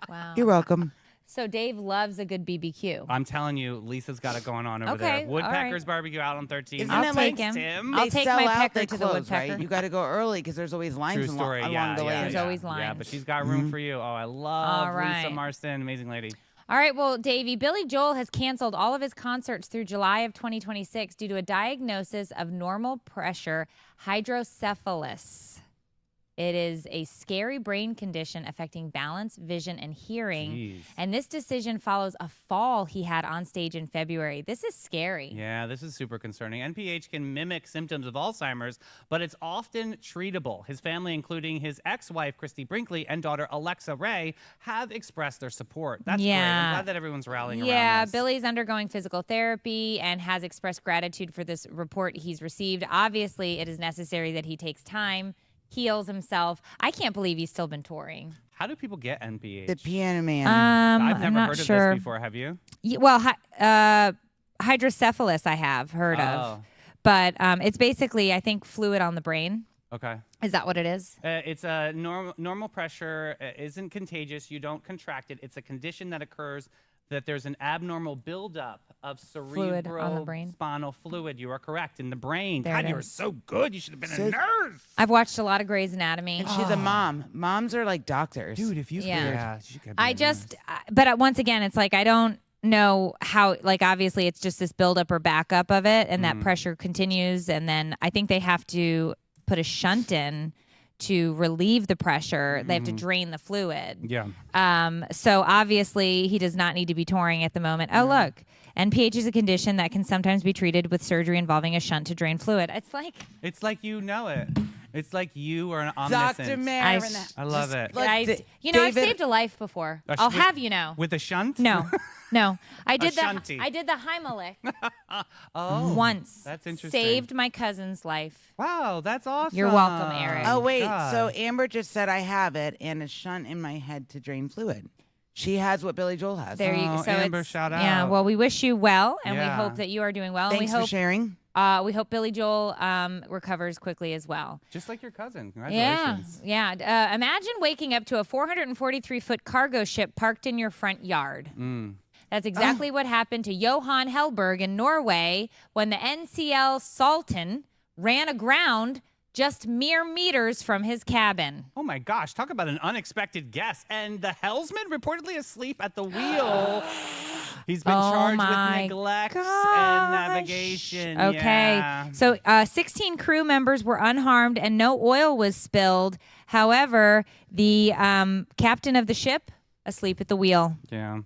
Wow. You're welcome. So Dave loves a good BBQ. I'm telling you, Lisa's got it going on over Okay, there. all Woodpeckers right. Barbecue out on 13. Isn't I'll it take like him. Tim. I'll They take sell my out, pecker they to the close, woodpecker. right? You got to go early because there's always lines True story. along Yeah, the way. yeah, There's yeah. always Yeah, lines. but she's got room for you. Oh, I love All right. Lisa Marston. Amazing lady. All right, well, Davey, Billy Joel has canceled all of his concerts through July of 2026 due to a diagnosis of normal pressure hydrocephalus. It is a scary brain condition affecting balance, vision, and hearing. Jeez. And this decision follows a fall he had on stage in February. This is scary. Yeah, this is super concerning. NPH can mimic symptoms of Alzheimer's, but it's often treatable. His family, including his ex-wife, Christy Brinkley, and daughter, Alexa Ray, have expressed their support. That's great. I'm Yeah. glad that everyone's rallying around Yeah, this. Billy's undergoing physical therapy and has expressed gratitude for this report he's received. Obviously, it is necessary that he takes time, heals himself. I can't believe he's still been touring. How do people get NPH? The Piano Man. I've I'm never not heard sure. of this before. Have you? Well, hydrocephalus I have heard of, but it's basically, I think, fluid on the brain. Okay. Is that what it is? It's a normal pressure, isn't contagious. You don't contract it. It's a condition that occurs that there's an abnormal buildup of Fluid on the brain. cerebrospinal fluid. You are correct, in the brain. There God, it you were is. so good. You should have been a nurse. I've watched a lot of Grey's Anatomy. and she's a mom. Moms are like doctors. Dude, if you Yeah. you could be I a just, nurse. but once again, it's like I don't know how, like, obviously it's just this buildup or backup of it, and that pressure continues. And then I think they have to put a shunt in to relieve the pressure. They have to drain the fluid. Yeah. So obviously he does not need to be touring at the moment. Oh, look. NPH is a condition that can sometimes be treated with surgery involving a shunt to drain fluid. It's like you know it. It's like you are an omniscient. Dr. Marin. I love it. Like, I've saved a life before. I'll have you know. With a shunt? No. I did shunty. I did the Heimlich once. That's interesting. Saved my cousin's life. Wow, that's awesome. You're welcome, Eric. Oh, wait. God. So Amber just said I have it and a shunt in my head to drain fluid. She has what Billy Joel has. There you go. So Amber, it's, shout Yeah, out. well, we wish you well, and we Yeah. hope that you are doing well. Thanks and we for hope, sharing. we hope Billy Joel recovers quickly as well. Just like your cousin. Yeah, Congratulations. yeah. Imagine waking up to a 443-foot cargo ship parked in your front yard. That's exactly what happened to Johan Hellberg in Norway when the NCL Salton ran aground just mere meters from his cabin. Oh my gosh, talk about an unexpected guest. And the helmsman reportedly asleep at the wheel. He's been charged with neglect and navigation. Okay. Yeah. So 16 crew members were unharmed and no oil was spilled. However, the captain of the ship asleep at the wheel. Yeah.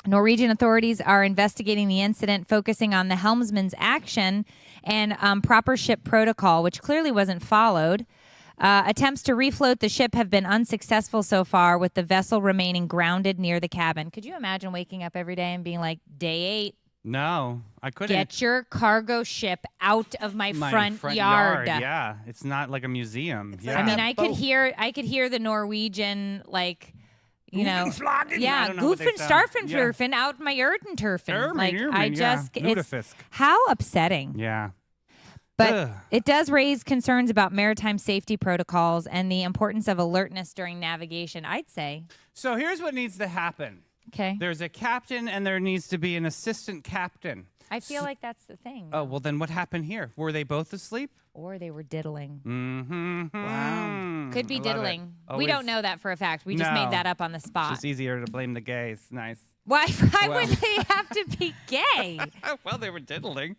Norwegian authorities are investigating the incident, focusing on the helmsman's action and proper ship protocol, which clearly wasn't followed. Attempts to refloat the ship have been unsuccessful so far, with the vessel remaining grounded near the cabin. Could you imagine waking up every day and being like, day 8, No, I couldn't. get your cargo ship out of my front yard. Yeah, it's not like a museum. Yeah. I mean, I could hear the Norwegian, like, you know, Guffenflagen? I yeah, don't know what they Goofen, sound. Starfenflurfen, out my Erdenturfen. Like, I just, it's Lutefisk. how upsetting. Yeah. But Ugh. it does raise concerns about maritime safety protocols and the importance of alertness during navigation, I'd say. So here's what needs to happen. Okay. There's a captain and there needs to be an assistant captain. I feel like that's the thing. Oh, well, then what happened here? Were they both asleep? Or they were diddling. Mm-hmm. Wow. Could be I love it. diddling. We Always- don't know that for a fact. We just No. made that up on the It's spot. just easier to blame the gays. Nice. Why Well. would they have to be gay? Well, they were diddling.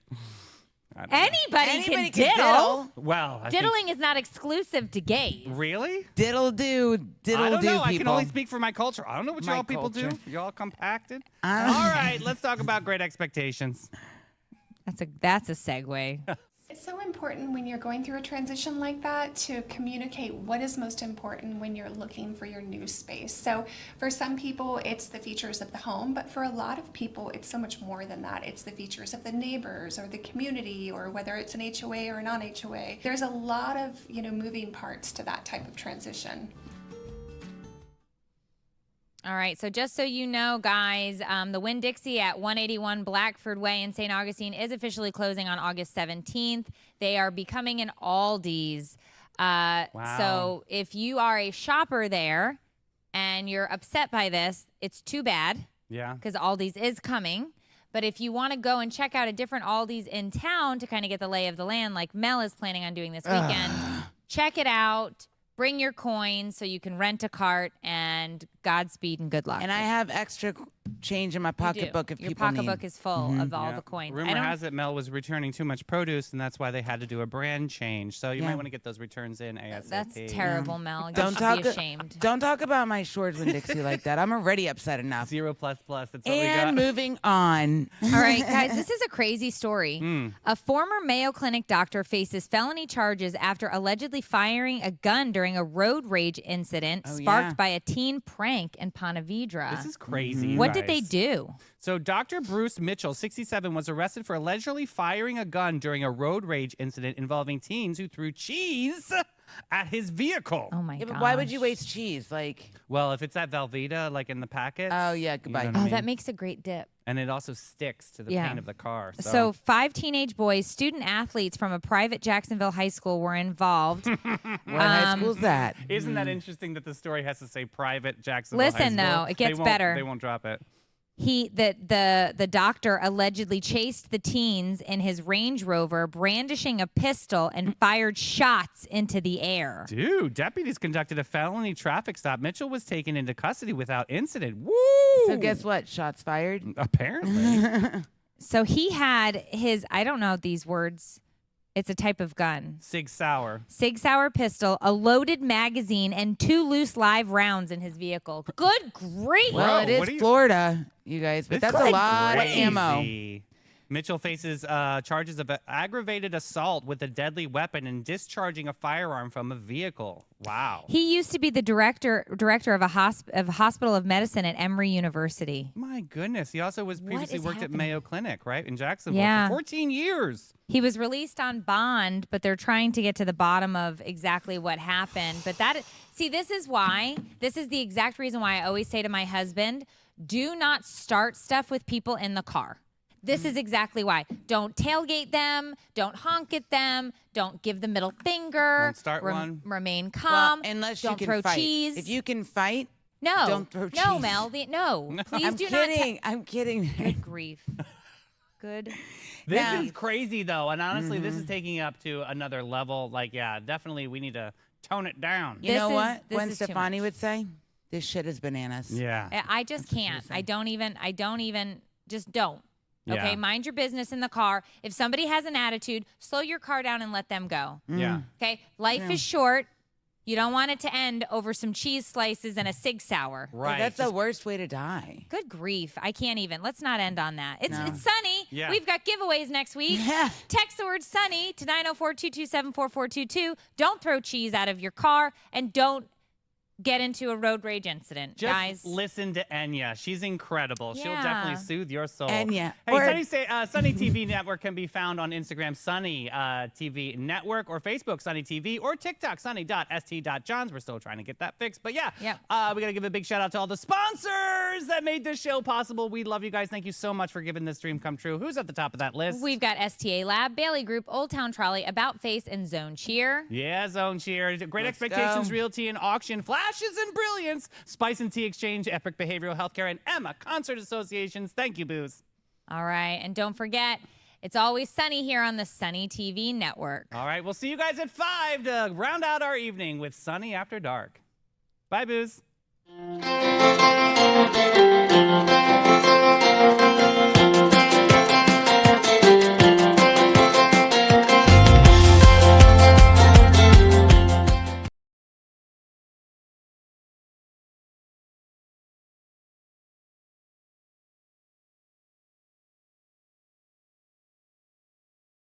I don't know. Anybody can diddle. Well, I think- Diddling is not exclusive to gays. Really? Diddle do, diddle I don't do, know. people. I can only speak for my culture. I don't know what My y'all people do. culture. Y'all compacted? I don't- All right, let's talk about Great Expectations. That's a segue. It's so important when you're going through a transition like that to communicate what is most important when you're looking for your new space. So for some people, it's the features of the home, but for a lot of people, it's so much more than that. It's the features of the neighbors or the community, or whether it's an HOA or a non-HOA. There's a lot of, moving parts to that type of transition. All right, so just so you know, guys, the Winn-Dixie at 181 Blackford Way in St. Augustine is officially closing on August 17th. They are becoming an Aldi's. So if you are a shopper there and you're upset by this, it's too bad Yeah. because Aldi's is coming. But if you want to go and check out a different Aldi's in town to kind of get the lay of the land, like Mel is planning on doing this weekend, check it out. Bring your coins so you can rent a cart, and Godspeed and good luck. And I have extra change in my pocketbook if Your people need. pocketbook is full of all Yeah. the coins. Rumor has it Mel was returning too much produce, and that's why they had to do a brand change. So you Yeah. might want to get those returns in ASAP. That's terrible, Mel. You Don't should talk. be ashamed. Don't talk about my shorts when Dixie like that. I'm already upset enough. 0++. That's all we got. And moving on. All right, guys, this is a crazy story. Hmm. A former Mayo Clinic doctor faces felony charges after allegedly firing a gun during a road rage incident Oh, sparked yeah. by a teen prank in Ponte Vedra. This is crazy. you What did they guys. do? So Dr. Bruce Mitchell, 67, was arrested for allegedly firing a gun during a road rage incident involving teens who threw cheese at his vehicle. Oh, my Yeah, God. but why would you waste cheese? Like, Well, if it's at Velveeta, like in the packets. oh yeah, goodbye. know what I Oh, mean? that makes a great dip. And it also sticks to the Yeah. paint of the car. So 5 teenage boys, student athletes from a private Jacksonville high school were involved. What high school's that? Isn't that interesting that the story has to say private Jacksonville High Listen, School? though, it gets They won't- better. They won't drop it. The doctor allegedly chased the teens in his Range Rover, brandishing a pistol and fired shots into the air. Dude, deputies conducted a felony traffic stop. Mitchell was taken into custody without incident. Woo! So guess what? Shots fired. Apparently. So he had his, I don't know these words. It's a type of gun. Sig Sauer. Sig Sauer pistol, a loaded magazine, and 2 loose live rounds in his vehicle. Good grief. Well, it is Florida, you guys, but that's a lot of ammo. Mitchell faces charges of aggravated assault with a deadly weapon and discharging a firearm from a vehicle. Wow. He used to be the director of a hospital of medicine at Emory University. My goodness. He also was previously worked at Mayo Clinic, right, in Jacksonville Yeah. for 14 years. He was released on bond, but they're trying to get to the bottom of exactly what happened. But this is why, this is the exact reason why I always say to my husband, do not start stuff with people in the car. This is exactly why. Don't tailgate them. Don't honk at them. Don't give the middle finger. Won't start one. Remain calm. Well, unless don't you can throw fight. cheese. If you can fight, no, don't throw cheese. No, Mel. No, please I'm do kidding. I'm kidding. Good grief. Good. This is crazy, though. And honestly, this is taking it up to another level. Like, yeah, definitely we need to tone it down. You know what? This Gwen is too Stefani much. would say, this shit is bananas. Yeah. I just can't. I don't even, just don't. Okay, Yeah. mind your business in the car. If somebody has an attitude, slow your car down and let them go. Yeah. Okay, life is short. You don't want it to end over some cheese slices and a Sig Sauer. Right. That's the worst way to die. Good grief. I can't even. Let's not end on that. It's No. sunny. Yeah. We've got giveaways next week. Yeah. Text the word sunny to 904-227-4422. Don't throw cheese out of your car and don't get into a road rage incident, Just guys. listen to Enya. She's incredible. She'll Yeah. definitely soothe your soul. Enya. Hey, Sunny TV Network can be found on Instagram, Sunny TV Network, or Facebook, Sunny TV, or TikTok, sunny.st.johns. We're still trying to get that fixed. But yeah, Yep. we got to give a big shout out to all the sponsors that made this show possible. We love you guys. Thank you so much for giving this dream come true. Who's at the top of that list? We've got STA Lab, Bailey Group, Old Town Trolley, About Face, and Zone Cheer. Yeah, Zone Cheer. Great Let's Expectations go. Realty and Auction, Flashes and Brilliance, Spice and Tea Exchange, Epic Behavioral Healthcare, and Emma Concert Associations. Thank you, Booze. All right, and don't forget, it's always sunny here on the Sunny TV Network. All right, we'll see you guys at 5 to round out our evening with Sunny After Dark. Bye, Booze.